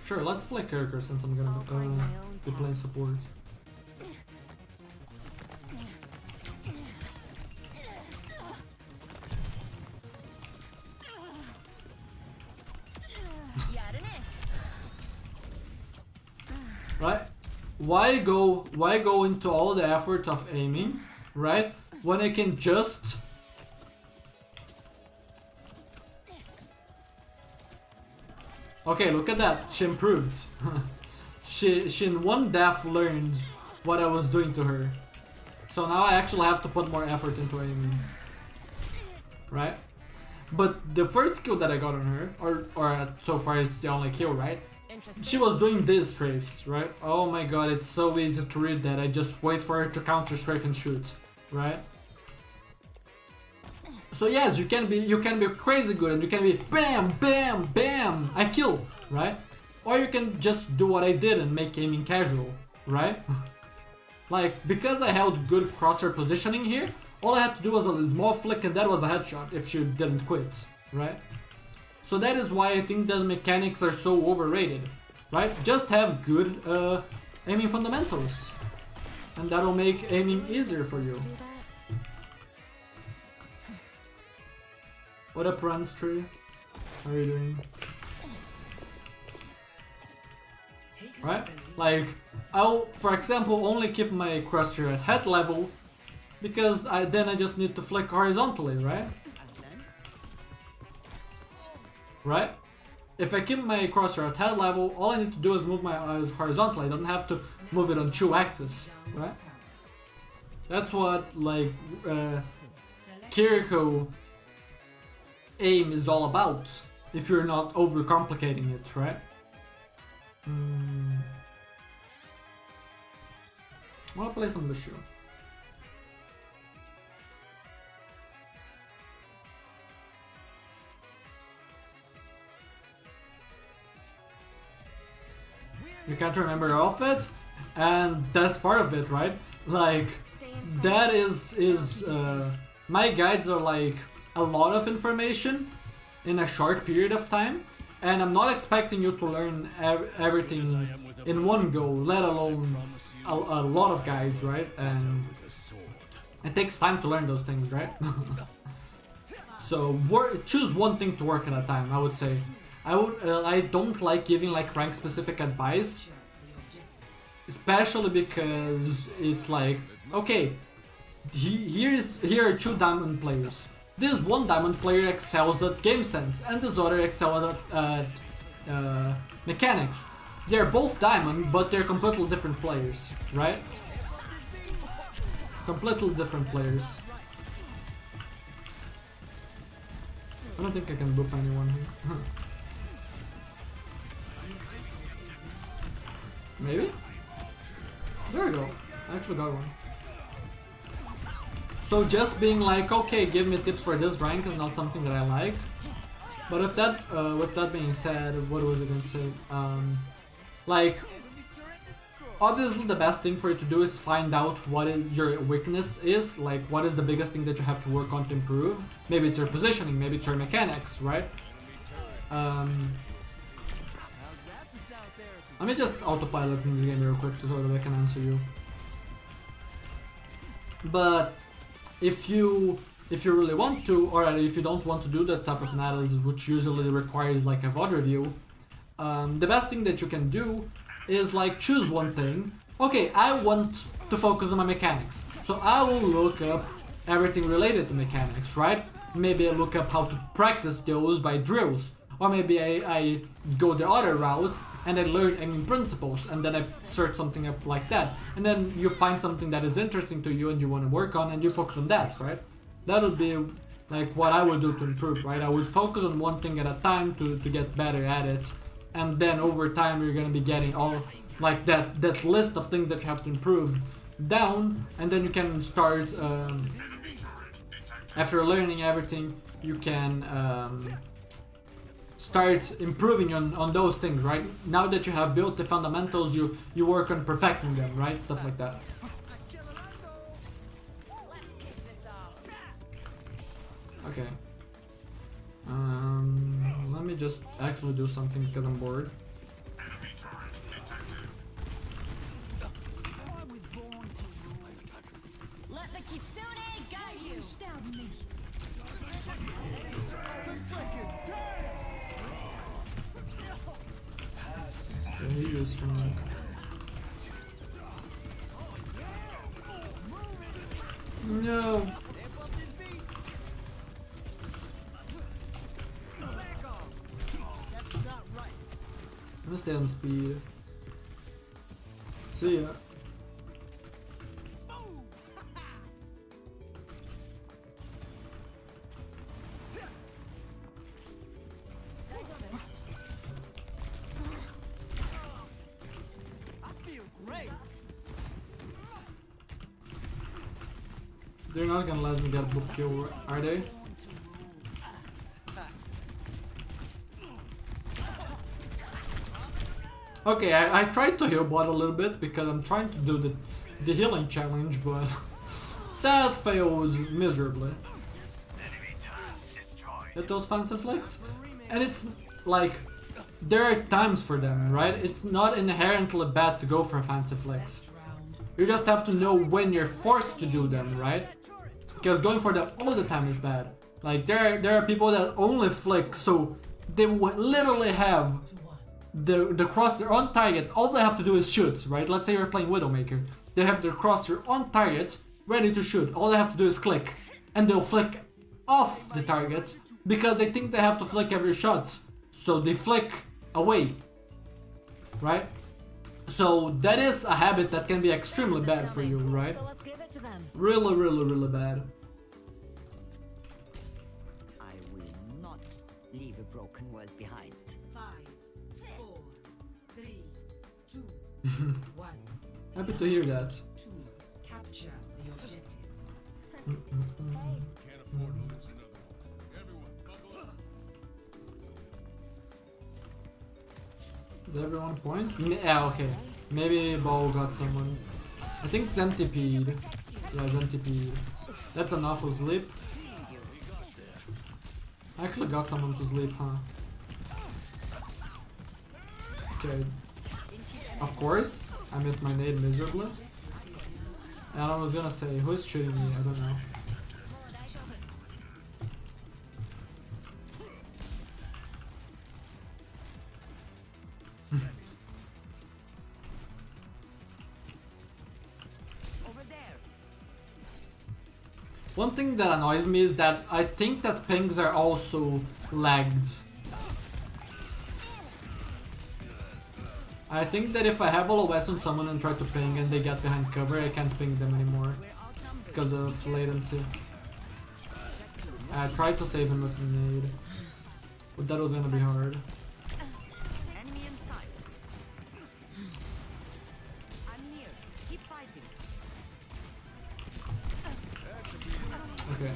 Sure, let's play character since I'm gonna be playing support. Right? Why go into all the effort of aiming, right? When I can just okay, look at that. She improved. she in one death learned what I was doing to her. So now I actually have to put more effort into aiming. Right? But the first kill that I got on her, or so far it's the only kill, right? She was doing these strafes, right? Oh my god, it's so easy to read that. I just wait for her to counter strafe and shoot, right? So yes, you can be crazy good and you can be bam, bam, bam, I kill, right? Or you can just do what I did and make aiming casual, right? Like, because I held good crosshair positioning here, all I had to do was a small flick and that was a headshot if she didn't quit, right? So that is why I think that mechanics are so overrated, right? Just have good aiming fundamentals, and that'll make aiming easier for you. Do that? What up, Runs Tree? How are you doing? Right? Like, I'll, for example, only keep my crosshair at head level because then I just need to flick horizontally, right? Right? If I keep my crosshair at head level, all I need to do is move my eyes horizontally. I don't have to move it on 2 axes, right? That's what, like, Kiriko aim is all about, if you're not overcomplicating it, right? I wanna play some Lucio. You can't remember your outfit, and that's part of it, right? Like, that is my guides are like a lot of information in a short period of time, and I'm not expecting you to learn everything in one go, let alone a lot of guides, right? And it takes time to learn those things, right? So choose one thing to work at a time, I would say. I don't like giving like rank specific advice, especially because it's like, okay, here are 2 diamond players. This one diamond player excels at game sense, and this other excels at mechanics. They're both diamond, but they're completely different players, right? Completely different players. I don't think I can boop anyone here. Maybe? There we go. I actually got one. So just being like, okay, give me tips for this rank is not something that I like. But if that, with that being said, what was I going to say? Like, obviously the best thing for you to do is find out what your weakness is, like what is the biggest thing that you have to work on to improve. Maybe it's your positioning, maybe it's your mechanics, right? Let me just autopilot in the game real quick so that I can answer you. But if you really want to, or if you don't want to do that type of analysis, which usually requires like a VOD review, the best thing that you can do is like choose one thing. Okay, I want to focus on my mechanics, so I will look up everything related to mechanics, right? Maybe I look up how to practice those by drills, or maybe I go the other route and I learn aiming principles, and then I search something up like that, and then you find something that is interesting to you and you want to work on, and you focus on that, right? That would be like what I would do to improve, right? I would focus on one thing at a time to get better at it, and then over time you're gonna be getting all like that list of things that you have to improve down, and then you can start after learning everything you can start improving on those things, right? Now that you have built the fundamentals, you work on perfecting them, right? Stuff like that. Okay. Let me just actually do something because I'm bored. Let the kitsune guide you. Okay, he is strong. No. I'm gonna stay on speed. See ya. They're not gonna let me get book kill, are they? Okay, I tried to heal bot a little bit because I'm trying to do the healing challenge, but that fails miserably. at those fancy flicks. And it's like, there are times for them, right? It's not inherently bad to go for fancy flicks. You just have to know when you're forced to do them, right? Because going for them all the time is bad. Like, there are people that only flick, so they would literally have the crosshair on target. All they have to do is shoot, right? Let's say you're playing Widowmaker. They have their crosshair on target, ready to shoot. All they have to do is click. And they'll flick off the targets because they think they have to flick every shot. So they flick away, right? So that is a habit that can be extremely bad for you, right? So let's give it to them. Really, really, really bad. I will not leave a broken world behind. 5, 4, 3, 2, 1. Happy to hear that. To capture the objective. Can't afford to lose another one. Everyone, buckle up. Is everyone point? Yeah, okay. Maybe Bo got someone. I think Centipede. Yeah, Centipede. That's enough for sleep. I actually got someone to sleep, huh? Okay. Of course, I missed my nade miserably. And I was gonna say, who is shooting me? I don't know. Over there. One thing that annoys me is that I think that pings are also lagged. I think that if I have OS on someone and try to ping and they get behind cover, I can't ping them anymore because of latency. I tried to save him with the nade, but that was gonna be hard. Enemy in sight. I'm near. Keep fighting. Okay.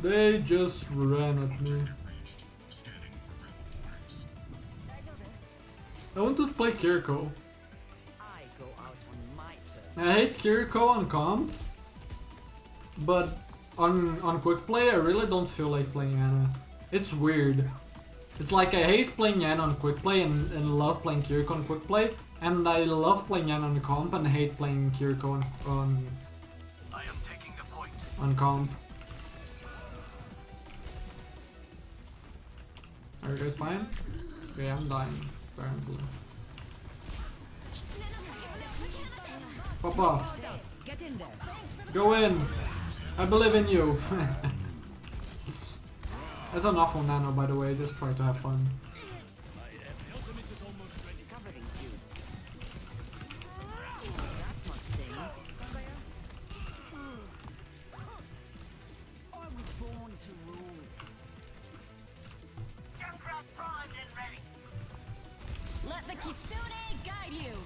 They just ran at me. I want to play Kiriko. I go out on my turn. I hate Kiriko on comp, but on quick play I really don't feel like playing Ana. It's weird. It's like I hate playing Ana on quick play and love playing Kiriko on quick play, and I love playing Ana on comp and hate playing Kiriko on I am taking the point. on comp. Are you guys fine? Okay, I'm dying, apparently. Pop off. Get in there. Go in. I believe in you. That's an awful nano, by the way. Just try to have fun. Covering you. That must sting. I was born to rule. Junkrat primed and ready. Let the Kitsune guide you.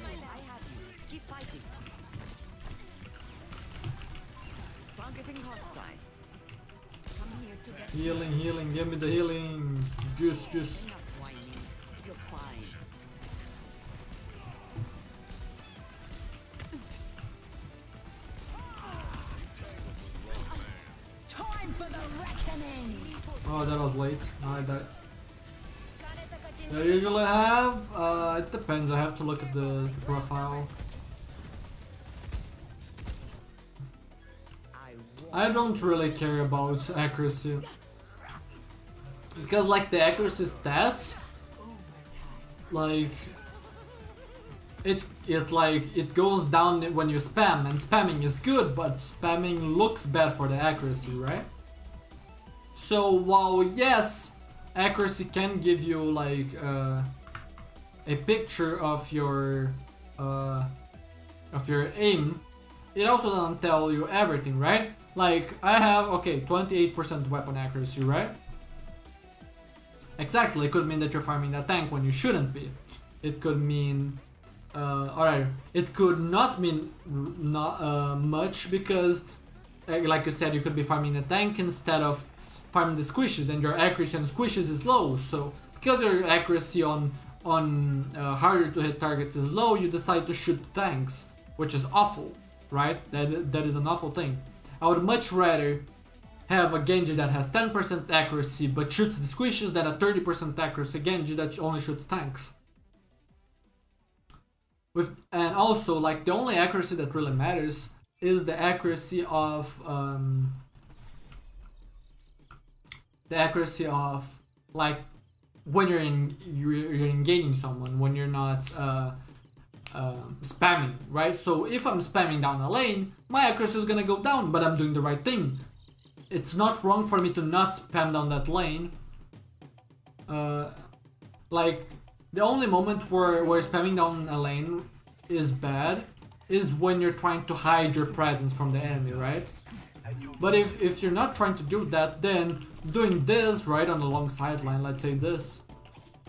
I have you. Keep fighting. Targeting hostile. Come here to get Healing, healing. Give me the healing. Juice, juice. enough whining. You're fine. Time for the reckoning. Oh, that was late. No, I died. I usually have. It depends. I have to look at the profile. I don't really care about accuracy. Because like the accuracy stats, like it goes down when you spam, and spamming is good, but spamming looks bad for the accuracy, right? So while yes, accuracy can give you like a picture of your aim, it also doesn't tell you everything, right? Like I have 28% weapon accuracy, right? Exactly, it could mean that you're farming that tank when you shouldn't be. It could mean alright, it could not mean much because like you said, you could be farming a tank instead of farming the squishes, and your accuracy on squishes is low. So because your accuracy on harder to hit targets is low, you decide to shoot tanks, which is awful. right? That is an awful thing. I would much rather have a Genji that has 10% accuracy but shoots the squishes than a 30% accuracy Genji that only shoots tanks. And also, like, the only accuracy that really matters is the accuracy of like when you're engaging someone, when you're not spamming, right? So if I'm spamming down a lane, my accuracy is gonna go down, but I'm doing the right thing. It's not wrong for me to not spam down that lane. Like, the only moment where spamming down a lane is bad is when you're trying to hide your presence from the enemy, right? But if you're not trying to do that, then doing this right on the long sideline, let's say this,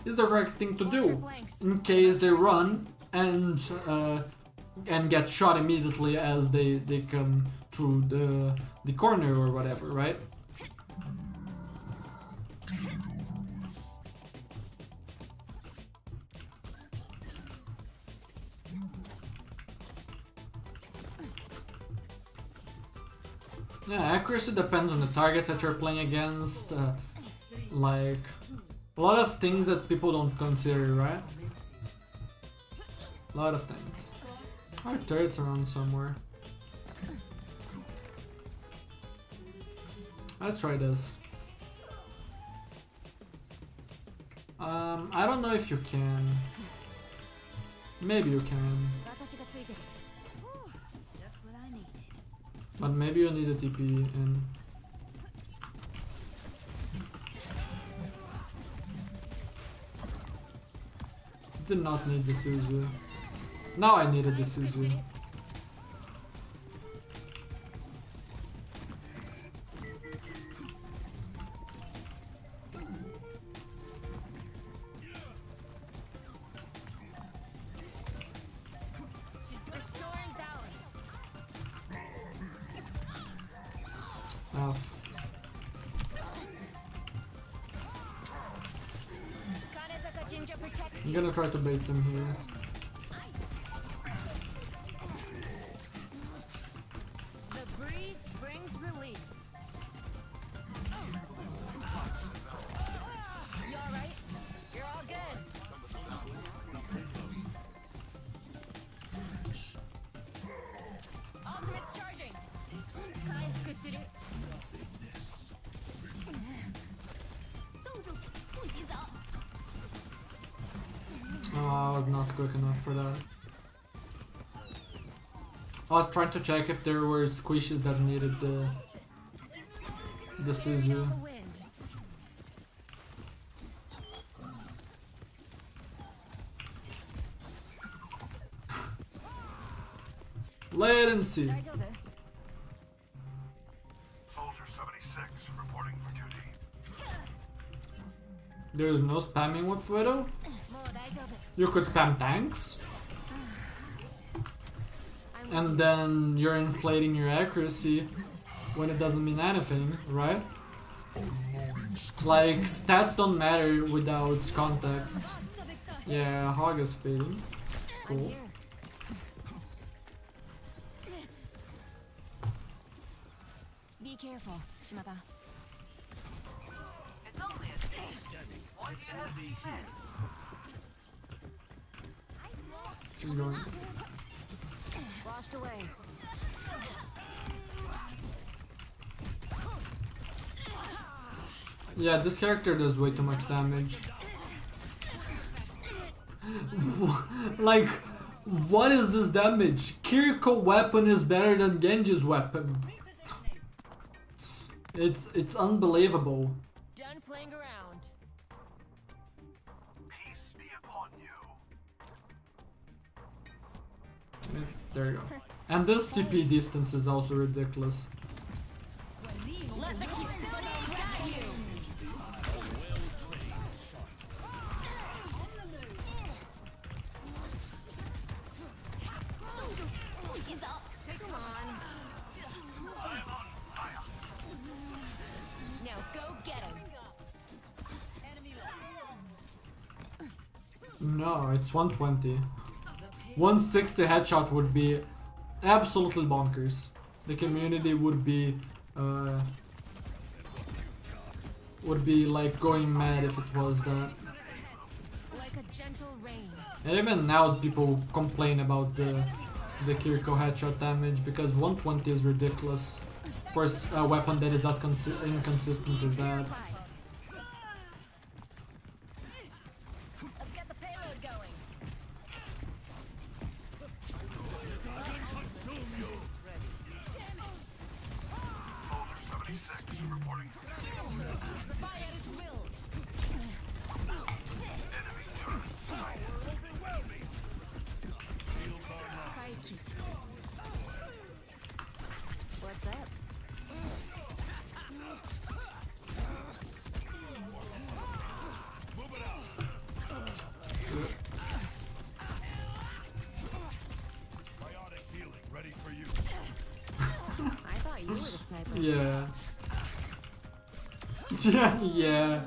is the right thing to do in case they run and get shot immediately as they come through the corner or whatever, right? Yeah, accuracy depends on the target that you're playing against, like a lot of things that people don't consider, right? A lot of things. Our turret's around somewhere. Let's try this. I don't know if you can. Maybe you can. But maybe you need a TP in. Did not need the Suzu. Now I needed the Suzu. Off. I'm gonna try to bait them here. The breeze brings relief. You alright? You're all good. Ultimate's charging. Oh, I was not quick enough for that. I was trying to check if there were squishes that needed the Suzu. Latency. Soldier 76 reporting for duty. There's no spamming with Widow? You could spam tanks. And then you're inflating your accuracy when it doesn't mean anything, right? Like, stats don't matter without context. Yeah, Hog is fading. Cool. Be careful, Shimada. It's only a stage. Why do you have defense? She's going. Washed away. Yeah, this character does way too much damage. Like, what is this damage? Kiriko weapon is better than Genji's weapon. It's unbelievable. Done playing around. Peace be upon you. There you go. And this TP distance is also ridiculous. Let the Kitsune guide you. Come on. Now go get him. No, it's 120. 160 headshot would be absolutely bonkers. The community would be like going mad if it was that. Like a gentle rain. And even now people complain about the Kiriko headshot damage because 120 is ridiculous for a weapon that is as inconsistent as that. Let's get the payload going. Fire at will. Crikey. What's up? Biotic healing ready for you. I thought you were the sniper. Yeah. Yeah.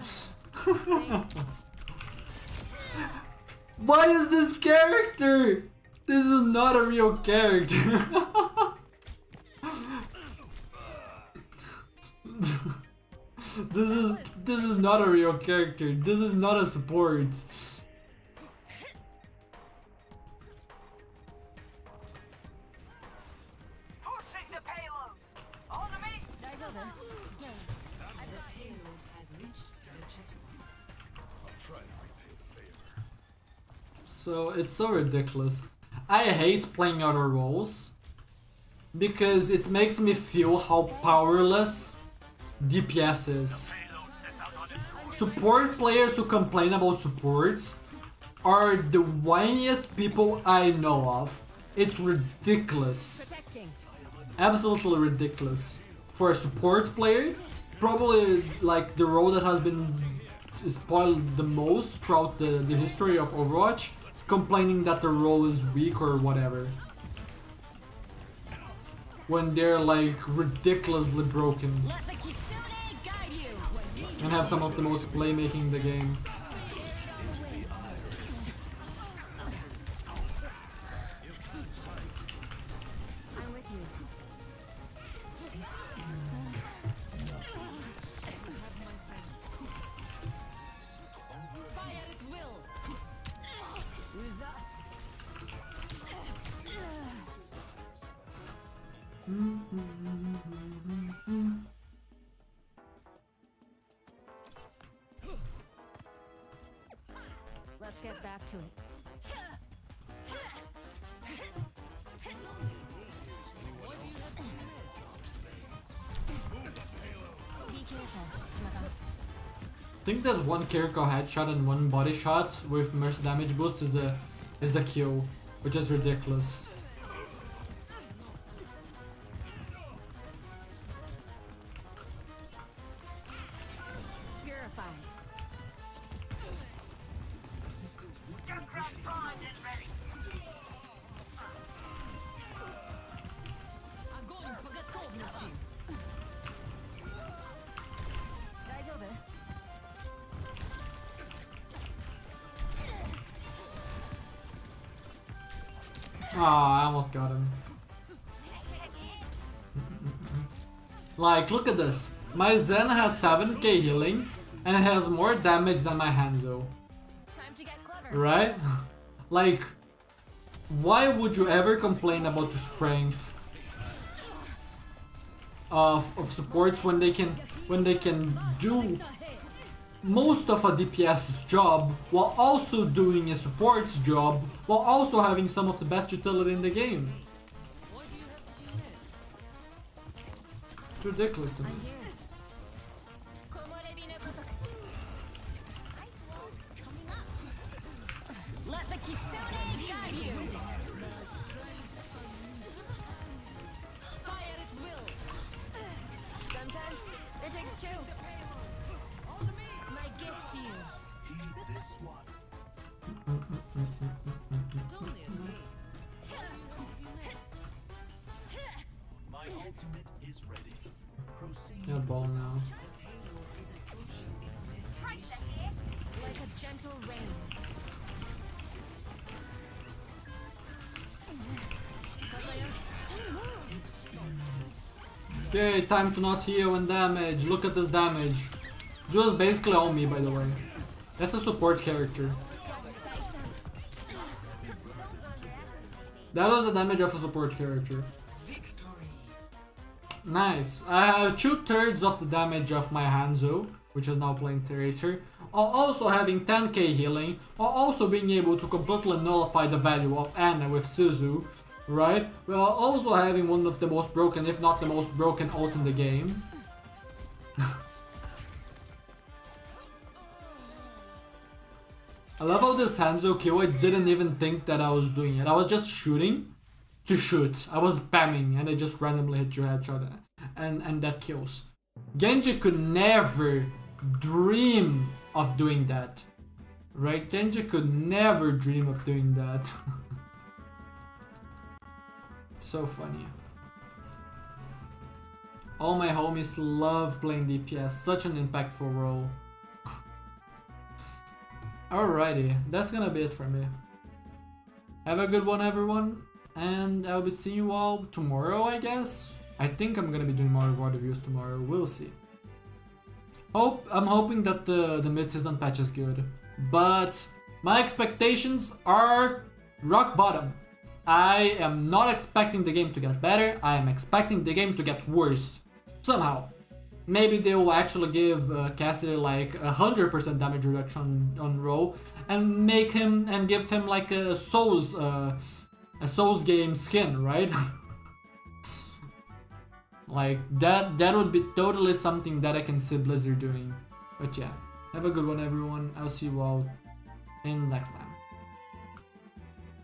Thanks. What is this character? This is not a real character. This is not a real character. This is not a support. Pushing the payload. On me. Guys over. The payload has reached the checkpoint. I'll try to repay the favor. So it's so ridiculous. I hate playing other roles because it makes me feel how powerless DPS is. Support players who complain about support are the whiniest people I know of. It's ridiculous. Protecting. Absolutely ridiculous. For a support player, probably like the role that has been spoiled the most throughout the history of Overwatch, complaining that the role is weak or whatever. When they're like ridiculously broken Let the kitsune guide you. and have some of the most playmaking in the game. I'm with you. Fire at will. Who's up? Let's get back to it. Be careful, Shimaka. I think that one Kiriko headshot and one body shot with mercy damage boost is the kill, which is ridiculous. Purify. Get cracked primed and ready. Огонь по готовности. Guys over. Ah, I almost got him. Like, look at this. My Zen has 7k healing and it has more damage than my Hanzo. Time to get clever. Right? Like, why would you ever complain about the strength of supports when they can do most of a DPS's job while also doing a support's job while also having some of the best utility in the game? It's ridiculous to me. I'm here. Let the kitsune guide you. Fire at will. Sometimes it takes two. My gift to you. Heed this one. It's only a game. My ultimate is ready. Proceed. Yeah, ball now. Like a gentle rain. Okay, time to not heal and damage. Look at this damage. It was basically all me, by the way. That's a support character. That was the damage of a support character. Nice. I have 2/3 of the damage of my Hanzo, which is now playing Tracer, while also having 10k healing, while also being able to completely nullify the value of Ana with Suzu, right? While also having one of the most broken, if not the most broken ult in the game. I love how this Hanzo kill, I didn't even think that I was doing it. I was just shooting to shoot. I was spamming and I just randomly hit your headshot and that kills. Genji could never dream of doing that. Right? Genji could never dream of doing that. So funny. All my homies love playing DPS, such an impactful role. Alrighty, that's gonna be it for me. Have a good one, everyone, and I'll be seeing you all tomorrow, I guess. I think I'm gonna be doing more VOD reviews tomorrow, we'll see. I'm hoping that the mid-season patch is good, but my expectations are rock bottom. I am not expecting the game to get better, I am expecting the game to get worse. Somehow. Maybe they will actually give Cassidy like 100% damage reduction on roll and make him and give him like a Souls game skin, right? Like that would be totally something that I can see Blizzard doing. But yeah, have a good one, everyone. I'll see you all in next time.